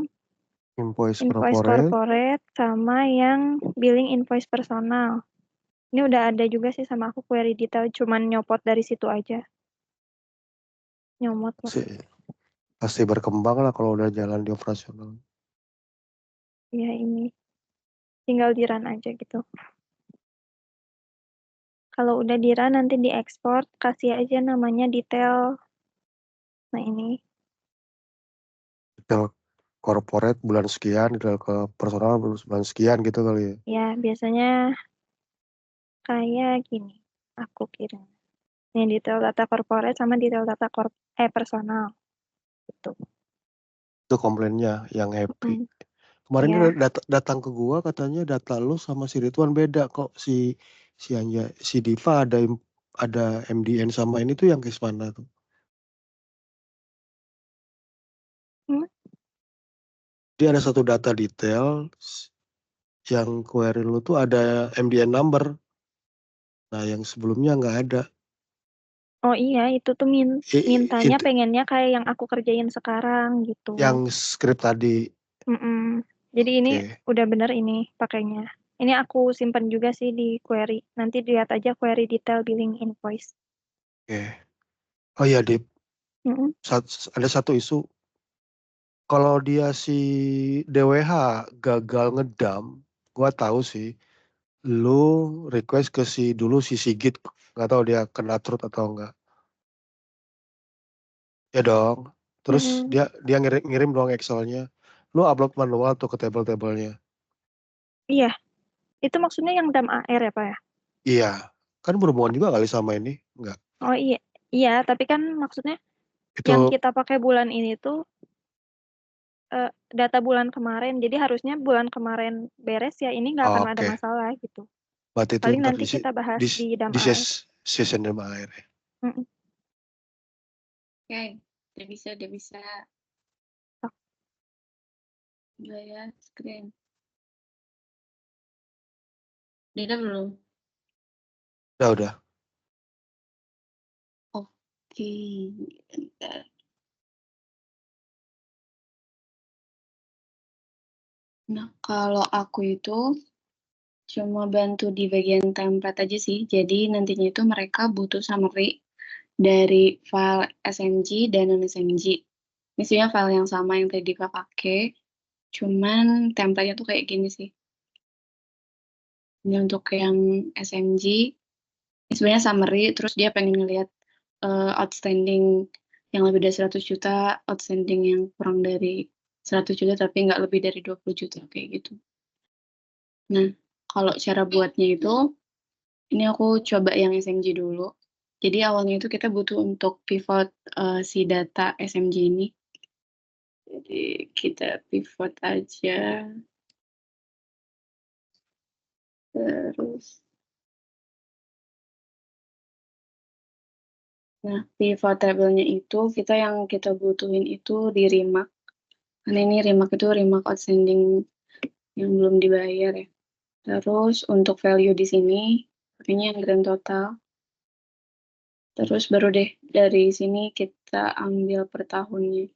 Invoice invoice corporate. corporate sama yang billing invoice personal. Ini udah ada juga sih sama aku query detail, cuman nyopot dari situ aja. Nyomot lah. Pasti berkembang lah kalau udah jalan di operasional. Ya ini. Tinggal di run aja gitu. Kalau udah di run nanti diekspor, kasih aja namanya detail. Nah ini. Detail corporate bulan sekian, detail ke personal bulan sekian gitu kali ya. Ya biasanya kayak gini. Aku kirim. Ini detail data corporate sama detail data personal. Gitu. Itu komplainnya yang Happy. Kemarin Ya. dia datang ke gua katanya data lu sama si Ridwan beda kok, si Diva ada MDN sama ini tuh yang ke mana tuh? Dia ada satu data detail yang query lu tuh ada MDN number. Nah, yang sebelumnya nggak ada. Oh iya, itu tuh mintanya pengennya kayak yang aku kerjain sekarang gitu. Yang script tadi. Jadi ini udah bener ini pakainya. Ini aku simpen juga sih di query. Nanti lihat aja query detail billing invoice. Oke. Oh iya, Dip. Ada satu isu. Kalau dia si DWH gagal ngedam, gua tahu sih. Lu request ke dulu si Sigit, nggak tahu dia kena truth atau enggak. Ya dong. Terus Mm-mm. dia ngirim doang Excel-nya. Lu upload manual tuh ke table-tablenya. Iya, itu maksudnya yang dam AR ya Pak ya? Iya. Kan berhubungan juga kali sama ini. Enggak. Oh iya, iya tapi kan maksudnya Itu yang kita pakai bulan ini tuh data bulan kemarin, jadi harusnya bulan kemarin beres ya ini nggak akan ada oke. masalah gitu. Berarti itu Paling ntar nanti kita bahas di, di dam di AR. session dan air. Mm-mm. Oke, dia bisa. Udah ya, screen. Udah belum? Udah. Oke, bentar. Nah, kalau aku itu cuma bantu di bagian template aja sih. Jadi nantinya itu mereka butuh summary dari file SMG dan non-SMG. Ini sebenarnya file yang sama yang tadi Kak pakai, cuman template-nya tuh kayak gini sih. Ini untuk yang SMG, ini sebenarnya summary, terus dia pengen ngeliat outstanding yang lebih dari 100 juta, outstanding yang kurang dari 100 juta, tapi nggak lebih dari 20 juta, kayak gitu. Nah, kalau cara buatnya itu, ini aku coba yang SMG dulu. Jadi awalnya itu kita butuh untuk pivot si data SMG ini. Jadi kita pivot aja. Terus, nah pivot table-nya itu yang kita butuhin itu di remark. Karena ini remark itu remark outstanding yang belum dibayar ya. Terus untuk value di sini, pakainya yang grand total. Terus baru deh dari sini kita ambil per tahunnya.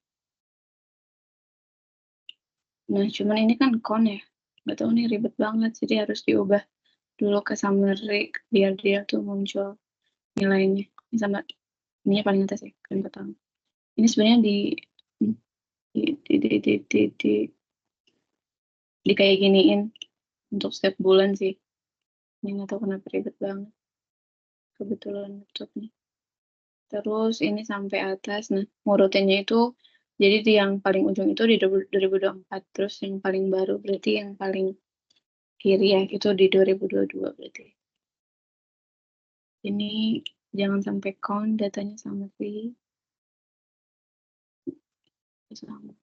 Nah, cuman ini kan count ya. Nggak tahu nih ribet banget, jadi harus diubah dulu ke summary biar dia tuh muncul nilainya. Ini sama ini paling atas ya, kan pertama. Ini sebenarnya di kayak giniin untuk setiap bulan sih. Ini nggak tahu kenapa ribet banget. Kebetulan laptopnya. Terus ini sampai atas. Nah, ngurutinnya itu jadi di yang paling ujung itu di 2024. Terus yang paling baru berarti yang paling kiri ya, itu di 2022 berarti. Ini jangan sampai count datanya sama sih. Sama.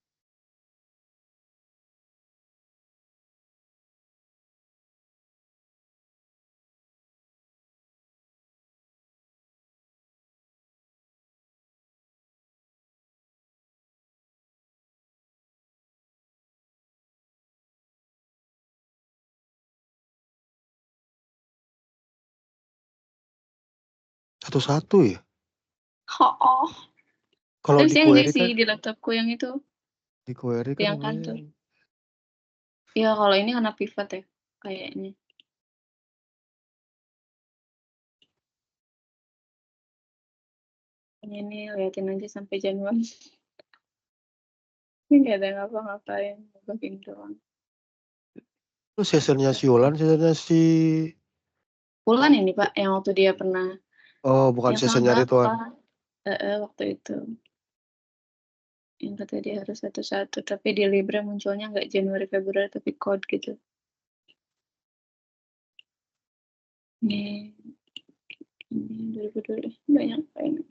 Satu-satu ya. Oh, Kalau tapi di saya enggak query sih kan, di laptopku yang itu, yang kantor. namanya Ya kalau ini karena pivot ya, kayaknya. Ini liatin aja sampai Januari. Ini nggak ada ngapa-ngapain, bagian doang. itu sessionnya si Ulan, sessionnya si Bulan ini Pak, yang waktu dia pernah bukan yang sessionnya sama Ridwan. Pak, waktu itu. Yang kata dia harus satu-satu, tapi di Libra munculnya nggak Januari Februari tapi code gitu. Ini 2022 banyak banget.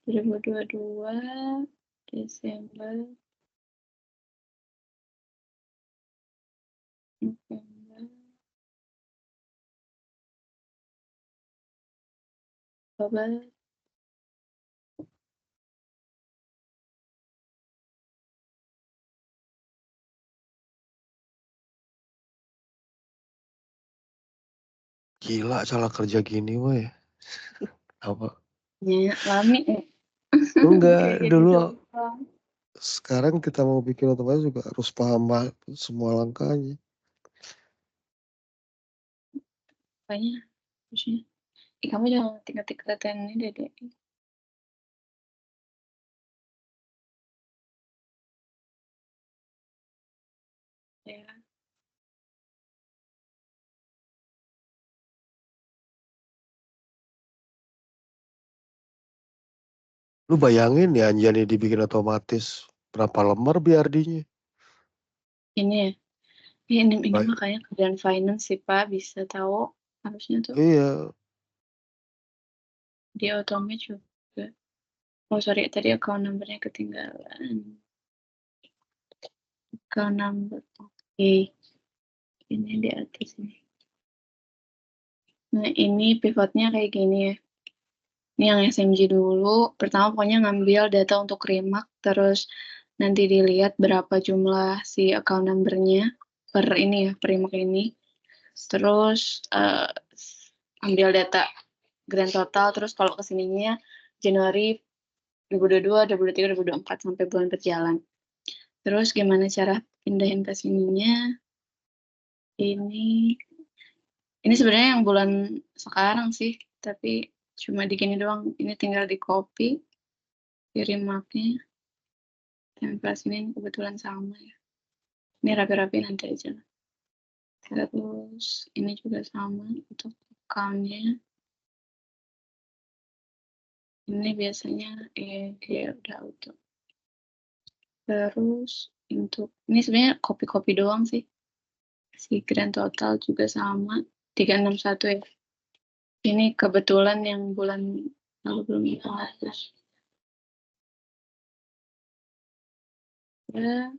2022 Desember November Oktober Gila cara kerja gini weh. Apa? ya lami ya. Enggak, Kayak jadi dulu doang. sekarang kita mau bikin otomatis juga harus paham semua langkahnya. Kayaknya harusnya. Kamu jangan ngetik-ngetik ini deh. Lu bayangin ya Anjani dibikin otomatis berapa lembar BRD-nya? Ini ya. Ya, ini Baik. makanya kerjaan finance sih Pak, bisa tahu harusnya tuh Iya, di otomatis juga. Oh sorry, tadi account number-nya ketinggalan. Account number, oke. Ini di atas ini. Nah ini pivotnya kayak gini ya. Ini yang SMG dulu. Pertama pokoknya ngambil data untuk remark, terus nanti dilihat berapa jumlah si account number-nya per ini ya, per remark ini. Terus ambil data grand total, terus kalau kesininya Januari 2022, 2023, 2024 sampai bulan berjalan. Terus gimana cara pindahin ke sininya? Ini sebenarnya yang bulan sekarang sih, tapi cuma di gini doang. Ini tinggal di copy, kirim mapnya, tempel sini kebetulan sama ya. Ini rapi-rapi nanti aja. Terus ini juga sama untuk account-nya. Ini biasanya dia udah auto. Terus untuk ini sebenarnya copy-copy doang sih. Si grand total juga sama 361 ya. Ini kebetulan yang bulan lalu belum dihapus. Ya.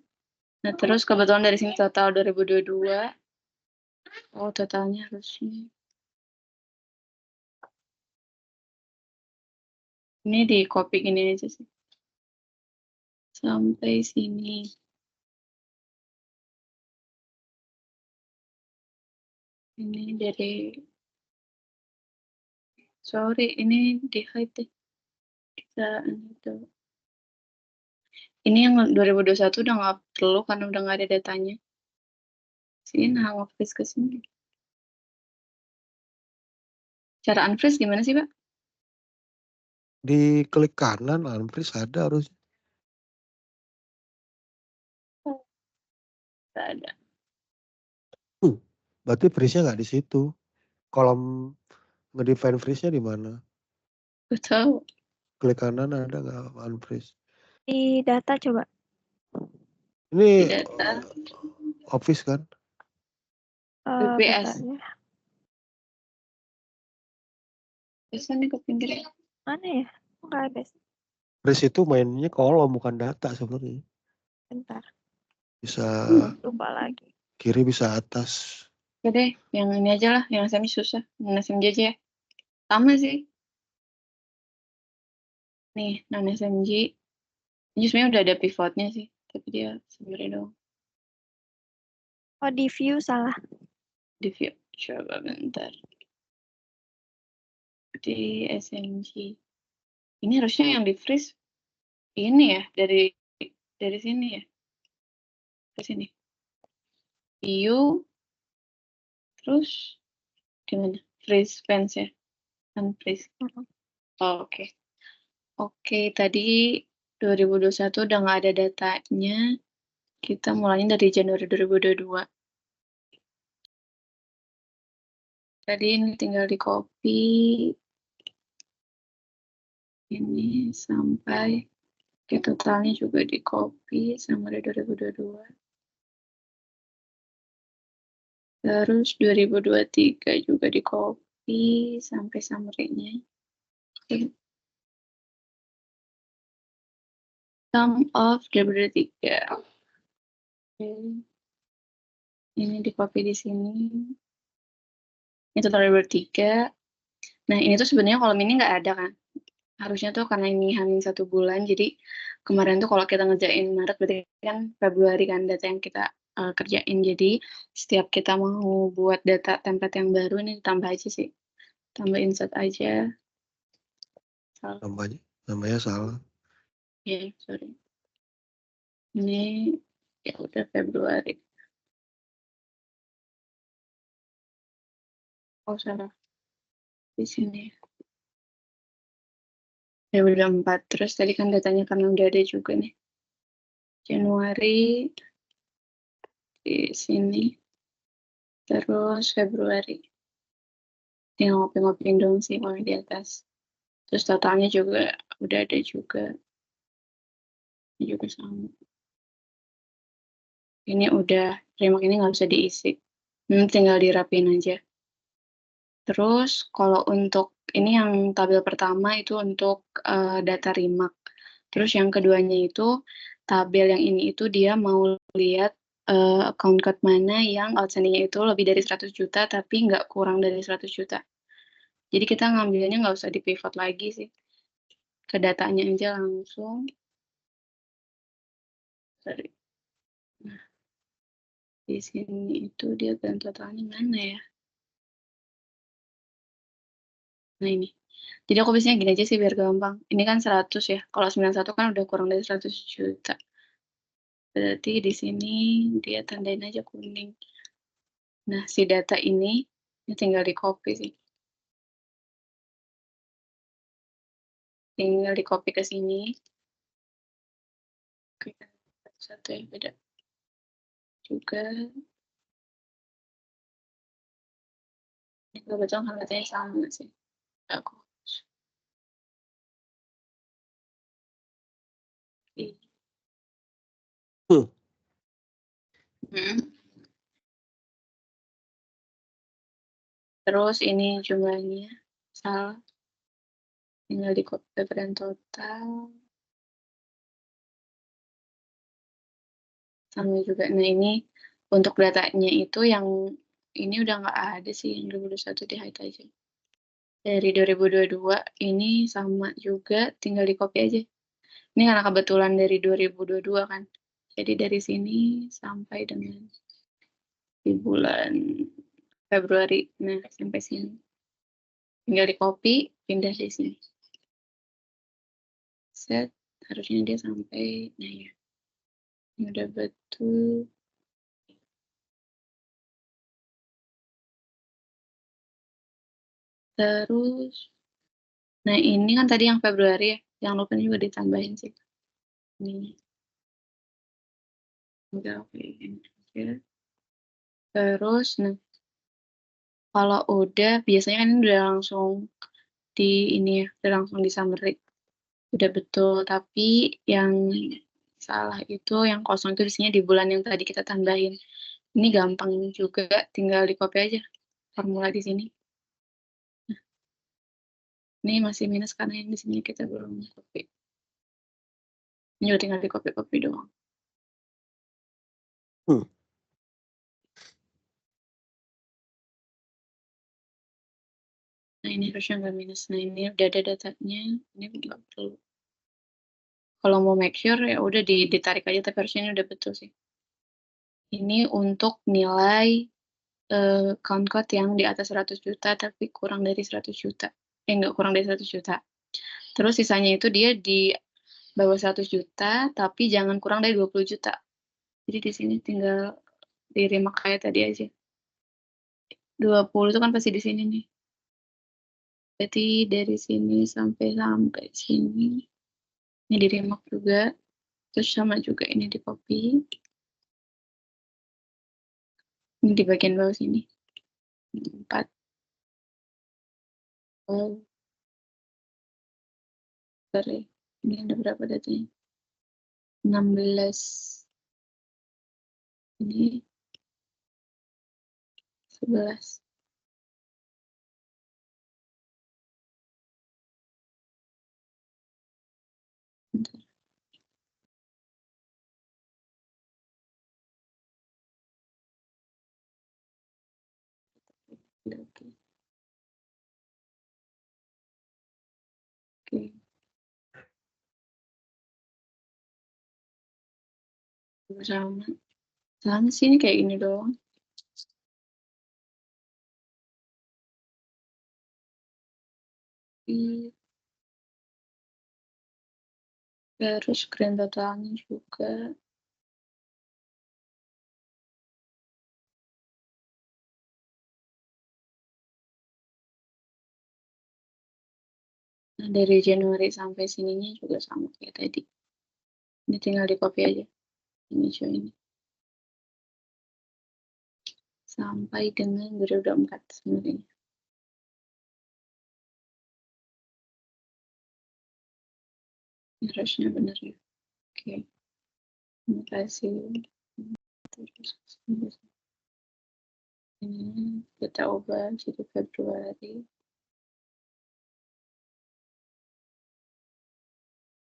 Nah, terus kebetulan dari sini total 2022. Oh, totalnya harusnya. Ini di copy gini aja sih. Sampai sini. Ini dari sorry, ini di hide deh. Kita itu. Ini yang 2021 udah nggak perlu karena udah nggak ada datanya. Sini nah nge-freeze ke sini. Cara unfreeze gimana sih, Pak? di klik kanan unfreeze ada harus. Nggak ada. Berarti freeze-nya nggak di situ. Kolom ngedefine freeze-nya di mana? Gak tahu. Klik kanan ada nggak unfreeze? Di data coba. Ini Di data. Office kan? BPS. Bentar ya. Biasanya ke pinggir ya. Mana ya? Nggak ada sih. Freeze itu mainnya kolom bukan data sebenarnya. Bentar. Bisa Lupa lagi. kiri bisa atas. Oke deh, yang ini aja lah, yang SMG susah. Yang SMG aja ya. Sama sih. Nih, non SMG. Ini sebenarnya udah ada pivotnya sih, tapi dia sebenarnya dong Oh, di view salah. di view. Coba bentar. Di SMG. Ini harusnya yang di freeze ini ya, dari sini ya. Ke sini. View. Terus gimana? Freeze fence ya. Unfreeze. Oh, oke. Oke, tadi 2021 udah nggak ada datanya. Kita mulainya dari Januari 2022. Tadi ini tinggal di copy. Ini sampai ke totalnya juga di copy sama dari 2022. Terus 2023 juga di copy sampai summary-nya. Sum of 2023. Oke. Ini di copy di sini. Ini total 2023. Nah, ini tuh sebenarnya kolom ini nggak ada kan. Harusnya tuh karena ini hamil 1 bulan, jadi kemarin tuh kalau kita ngerjain Maret berarti kan Februari kan data yang kita kerjain. Jadi setiap kita mau buat data template yang baru ini ditambah aja sih. Tambah insert aja. Salah. Namanya salah. Ya, sorry. Ini ya udah Februari. Oh, salah. Di sini. 2024. Terus tadi kan datanya karena udah ada juga nih. Januari di sini. Terus Februari. Tinggal ngopi-ngopiin dong sih kalau di atas. Terus totalnya juga udah ada juga. Ini juga sama. Ini udah, remark ini nggak usah diisi. Tinggal dirapin aja. Terus kalau untuk ini yang tabel pertama itu untuk data remark. Terus yang keduanya itu tabel yang ini itu dia mau lihat account code mana yang outstanding-nya itu lebih dari 100 juta tapi nggak kurang dari 100 juta. Jadi kita ngambilnya nggak usah di pivot lagi sih. Ke datanya aja langsung. Sorry. Nah, di sini itu dia grand totalnya mana ya? Nah ini. Jadi aku biasanya gini aja sih biar gampang. Ini kan 100 ya. Kalau 91 kan udah kurang dari 100 juta. Berarti di sini dia tandain aja kuning. Nah, si data ini tinggal di copy sih. Tinggal di copy ke sini. Oke, satu yang beda juga. Ini kebetulan harganya sama sih. Aku. Oke. Terus ini jumlahnya salah. Tinggal di copy ke grand total. Sama juga. Nah, ini untuk datanya itu yang ini udah nggak ada sih, yang 2021 di hide aja. Dari 2022 ini sama juga, tinggal di copy aja. Ini karena kebetulan dari 2022 kan. Jadi dari sini sampai dengan di bulan Februari. Nah, sampai sini. Tinggal di copy, pindah di sini. Set, harusnya dia sampai, nah ya. Ini udah betul. Terus, nah ini kan tadi yang Februari ya. Jangan lupa juga ditambahin sih. Ini. Udah oke. Terus, nah kalau udah, biasanya kan ini udah langsung di ini ya, udah langsung di summary. Udah betul, tapi yang salah itu, yang kosong itu biasanya di bulan yang tadi kita tambahin. Ini gampang juga, tinggal di copy aja formula di sini. Nah, ini masih minus karena yang di sini kita belum copy. Ini udah tinggal di copy-copy doang. Nah, ini harusnya nggak minus. Nah, ini udah ada datanya. Ini nggak perlu. Kalau mau make sure, ya udah ditarik aja, tapi harusnya ini udah betul sih. Ini untuk nilai count code yang di atas 100 juta, tapi kurang dari 100 juta. Nggak kurang dari 100 juta. Terus sisanya itu dia di bawah 100 juta, tapi jangan kurang dari 20 juta. Jadi di sini tinggal di remark kayak tadi aja. 20 itu kan pasti di sini nih. Berarti dari sini sampai sini. Ini di remark juga. Terus sama juga ini di copy. Ini di bagian bawah sini. 4. Oh, sorry. Ini ada berapa datanya? 16. Ini 11. Bentar. Oke. Oke. Sama. Sama sih ini kayak gini doang. Terus grand totalnya juga. Nah, dari Januari sampai sininya juga sama kayak tadi. Ini tinggal di copy aja. Ini show ini. Sampai dengan 2024 sebenarnya. Harusnya benar ya. Oke. Terima kasih. Terus ini kita ubah jadi Februari.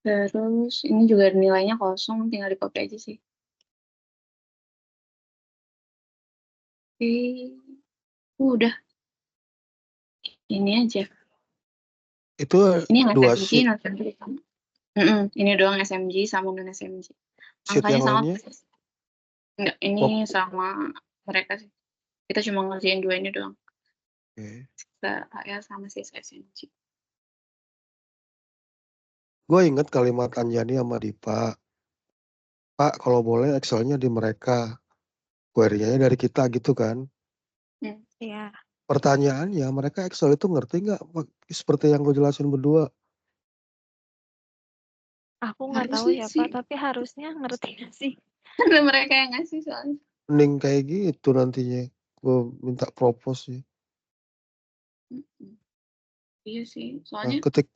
Terus ini juga nilainya kosong, tinggal di copy aja sih. Oke. Udah. Ini aja. Itu Ini yang 2 SMG, sheet, non SMG kan? Ini doang SMG sama non SMG. sheet Angkanya yang sama lainnya? persis. Enggak, ini Oh, sama mereka sih. Kita cuma ngerjain 2 ini doang. oke. Kita AL sama SMG. Gue inget kalimat Anjani sama Dipa. Pak, kalau boleh Excel-nya di mereka. Query-nya dari kita gitu kan. Iya. Pertanyaannya, mereka Excel itu ngerti nggak? Seperti yang gue jelasin berdua. Aku nggak tahu Harusnya ya sih. Pak, tapi harusnya ngerti nggak sih? Karena mereka yang ngasih soalnya. Mending kayak gitu nantinya. Gue minta propose sih. Iya sih, Nah, soalnya ketik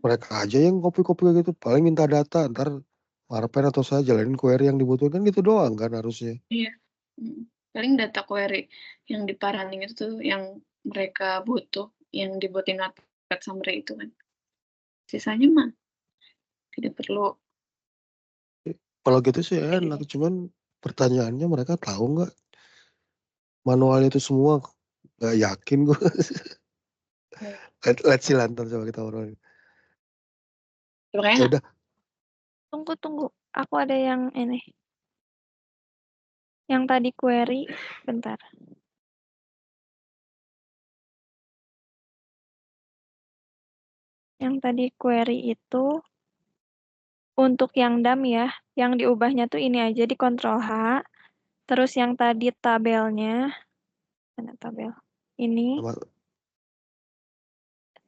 mereka aja yang copy-copy kayak gitu. Paling minta data, ntar Marpen atau saya jalanin query yang dibutuhkan gitu doang kan harusnya. iya. Paling data query yang di Paraning itu tuh yang mereka butuh, yang dibuatin Notepad summary itu kan. Sisanya mah tidak perlu. Kalau gitu sih enak, cuman pertanyaannya mereka tahu nggak manual itu semua? Nggak yakin gue. Let's see lantar coba kita obrolin. Makanya Ya udah, Tunggu. Aku ada yang ini. Yang tadi query, bentar. Yang tadi query itu untuk yang DAM ya, yang diubahnya tuh ini aja di Ctrl H. Terus yang tadi tabelnya, mana tabel? Ini sama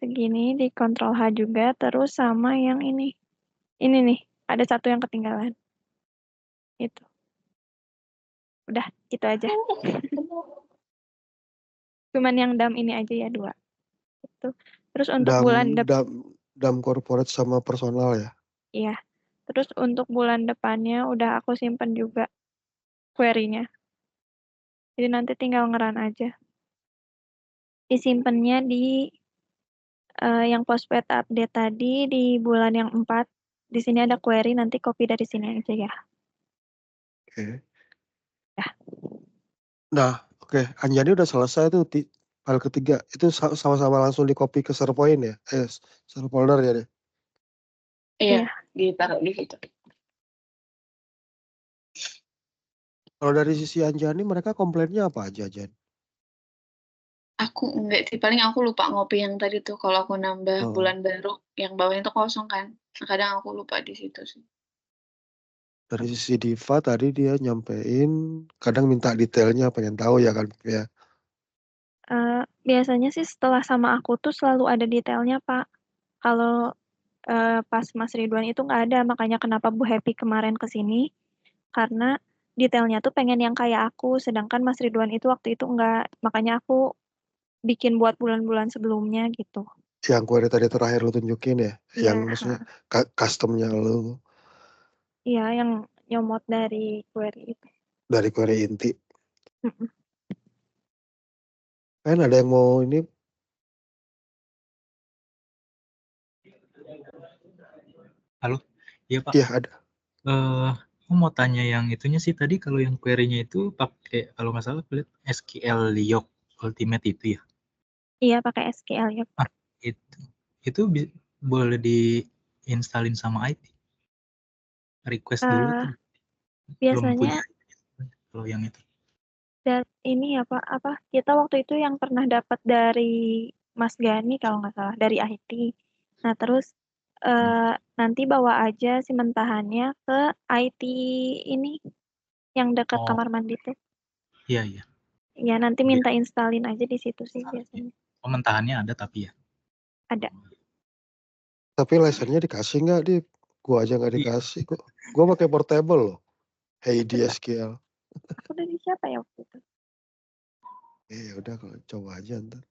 segini di Ctrl H juga, terus sama yang ini. Ini nih, ada satu yang ketinggalan. Itu. Udah, itu aja. Cuman yang DAM ini aja ya, 2. Itu. Terus untuk bulan depan, dam corporate sama personal ya. iya. Terus untuk bulan depannya udah aku simpen juga query-nya. Jadi nanti tinggal ngeran aja. Disimpannya di yang postpaid update tadi di bulan yang 4. Di sini ada query, nanti copy dari sini aja ya. Oke. Ya. Nah, oke. Anjani udah selesai tuh file ketiga. Itu sama-sama langsung di copy ke share point ya? Share folder ya deh. iya, ditaruh di situ. Kalau dari sisi Anjani mereka komplainnya apa aja, Jan? Aku enggak sih, paling aku lupa ngopi yang tadi tuh. Kalau aku nambah bulan baru, yang bawahnya tuh kosong kan. Kadang aku lupa di situ sih. Dari sisi Diva tadi dia nyampein, kadang minta detailnya, pengen tahu ya kan ya. Biasanya sih setelah sama aku tuh selalu ada detailnya, Pak. Kalau pas Mas Ridwan itu nggak ada, makanya kenapa Bu Happy kemarin ke sini, karena detailnya tuh pengen yang kayak aku, sedangkan Mas Ridwan itu waktu itu nggak, makanya aku bikin buat bulan-bulan sebelumnya gitu. Yang query tadi terakhir lu tunjukin ya, Iya, yang maksudnya customnya lu iya yang nyomot dari query itu. dari query inti. Mm-mm. Kan ada yang mau ini? Halo, iya Pak. Iya ada. Aku mau tanya yang itunya sih tadi, kalau yang query-nya itu pakai, kalau nggak salah SQL Yoke Ultimate itu ya? Iya pakai SQL ya. Itu boleh diinstalin sama IT? Request dulu Uh, tuh. Belum biasanya punya kalau yang itu. dan ini ya Pak, apa kita waktu itu yang pernah dapat dari Mas Gani kalau nggak salah dari IT. Nah terus nanti bawa aja si mentahannya ke IT ini yang dekat Oh, kamar mandi tuh. iya. Ya nanti minta instalin aja di situ sih biasanya. Pementahannya ada tapi ya. Ada. Tapi license-nya dikasih nggak di? Gua aja nggak dikasih kok. Gua pakai portable loh. Heidi SQL. Aku dari siapa ya waktu itu? Ya udah kalau coba aja ntar.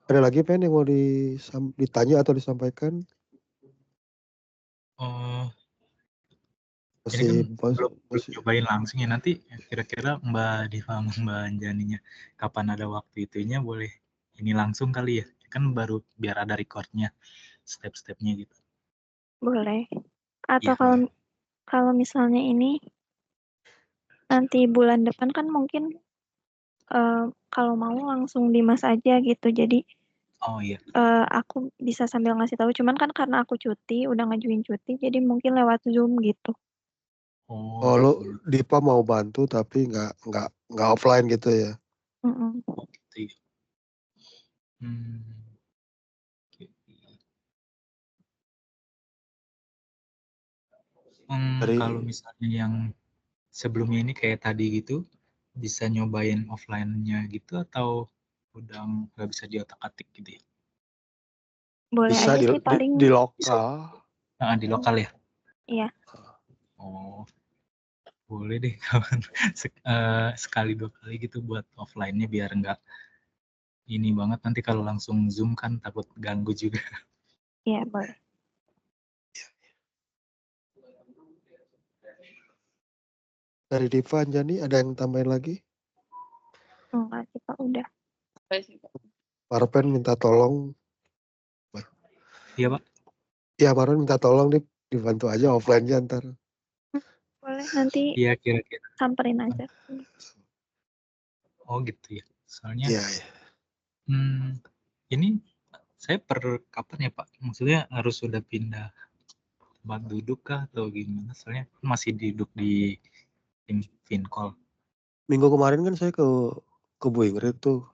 Ada lagi Pen yang mau ditanya atau disampaikan? Ini kan belum Masih cobain langsung ya, nanti kira-kira Mbak Diva sama Mbak Anjaninya kapan ada waktu itunya boleh ini langsung kali ya, kan baru biar ada recordnya step-stepnya gitu. Boleh. Atau Iya. kalau misalnya ini nanti bulan depan kan mungkin kalau mau langsung Dimas aja gitu. Jadi Oh iya. aku bisa sambil ngasih tahu. Cuman kan karena aku cuti, udah ngajuin cuti, jadi mungkin lewat Zoom gitu. Oh, lo Dipa mau bantu tapi nggak offline gitu ya? Gitu ya. Kalau misalnya yang sebelumnya ini kayak tadi gitu, bisa nyobain offline-nya gitu atau udah nggak bisa diotak-atik gitu ya? Boleh Bisa aja sih paling. di lokal. Di lokal ya? Iya. Oh, boleh deh kawan. Sekali 2 kali gitu buat offline-nya biar nggak ini banget, nanti kalau langsung Zoom kan takut ganggu juga. Iya, boleh. Dari Diva, Anjani, ada yang tambahin lagi? Enggak sih Pak, udah. Marpen minta tolong. Iya Pak? Iya, Marpen minta tolong dibantu aja offline-nya ntar. Boleh, nanti Iya kira-kira. samperin aja. Oh gitu ya. Soalnya Iya. ini saya per kapan ya Pak? Maksudnya harus sudah pindah tempat duduk kah atau gimana? Soalnya masih duduk di tim Fincall. Minggu kemarin kan saya ke Bu Ingrid tuh.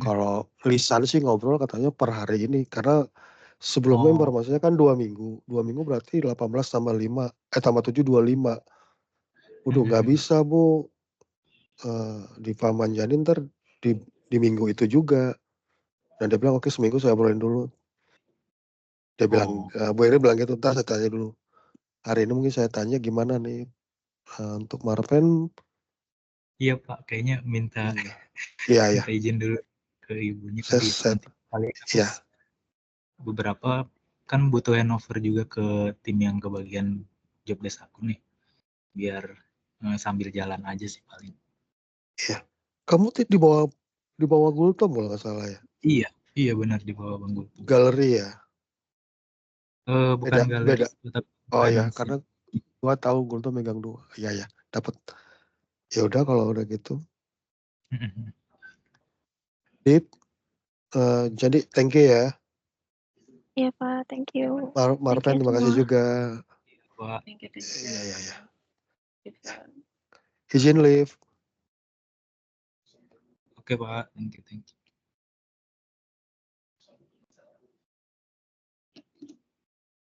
Kalau lisan sih ngobrol katanya per hari ini. Karena sebelumnya informasinya kan 2 minggu. 2 minggu berarti 18 tambah 5. Tambah 7, 25. Udah nggak bisa Bu. Diva Manjani ntar di minggu itu juga. Dan dia bilang oke seminggu saya obrolin dulu. Dia bilang, Bu Ingrid bilang gitu, ntar saya tanya dulu. Hari ini mungkin saya tanya gimana nih untuk Marpen. Iya Pak, kayaknya minta izin dulu ke ibunya kali ya. Nanti kali beberapa kan butuh handover juga ke tim yang kebagian job desk aku nih. Biar sambil jalan aja sih paling. Iya. Kamu di bawah Gultom kalau nggak salah ya? Iya benar di bawah Bang Gultom. Galeri ya? Bukan galeri. Beda. Oh ya, karena gua tahu Gultom megang 2. Iya ya, dapat. Ya udah kalau udah gitu. Dit, jadi thank you ya. Iya Pak, thank you. Marpen terima kasih juga. Pak. Iya. Izin live. Oke Pak, thank you.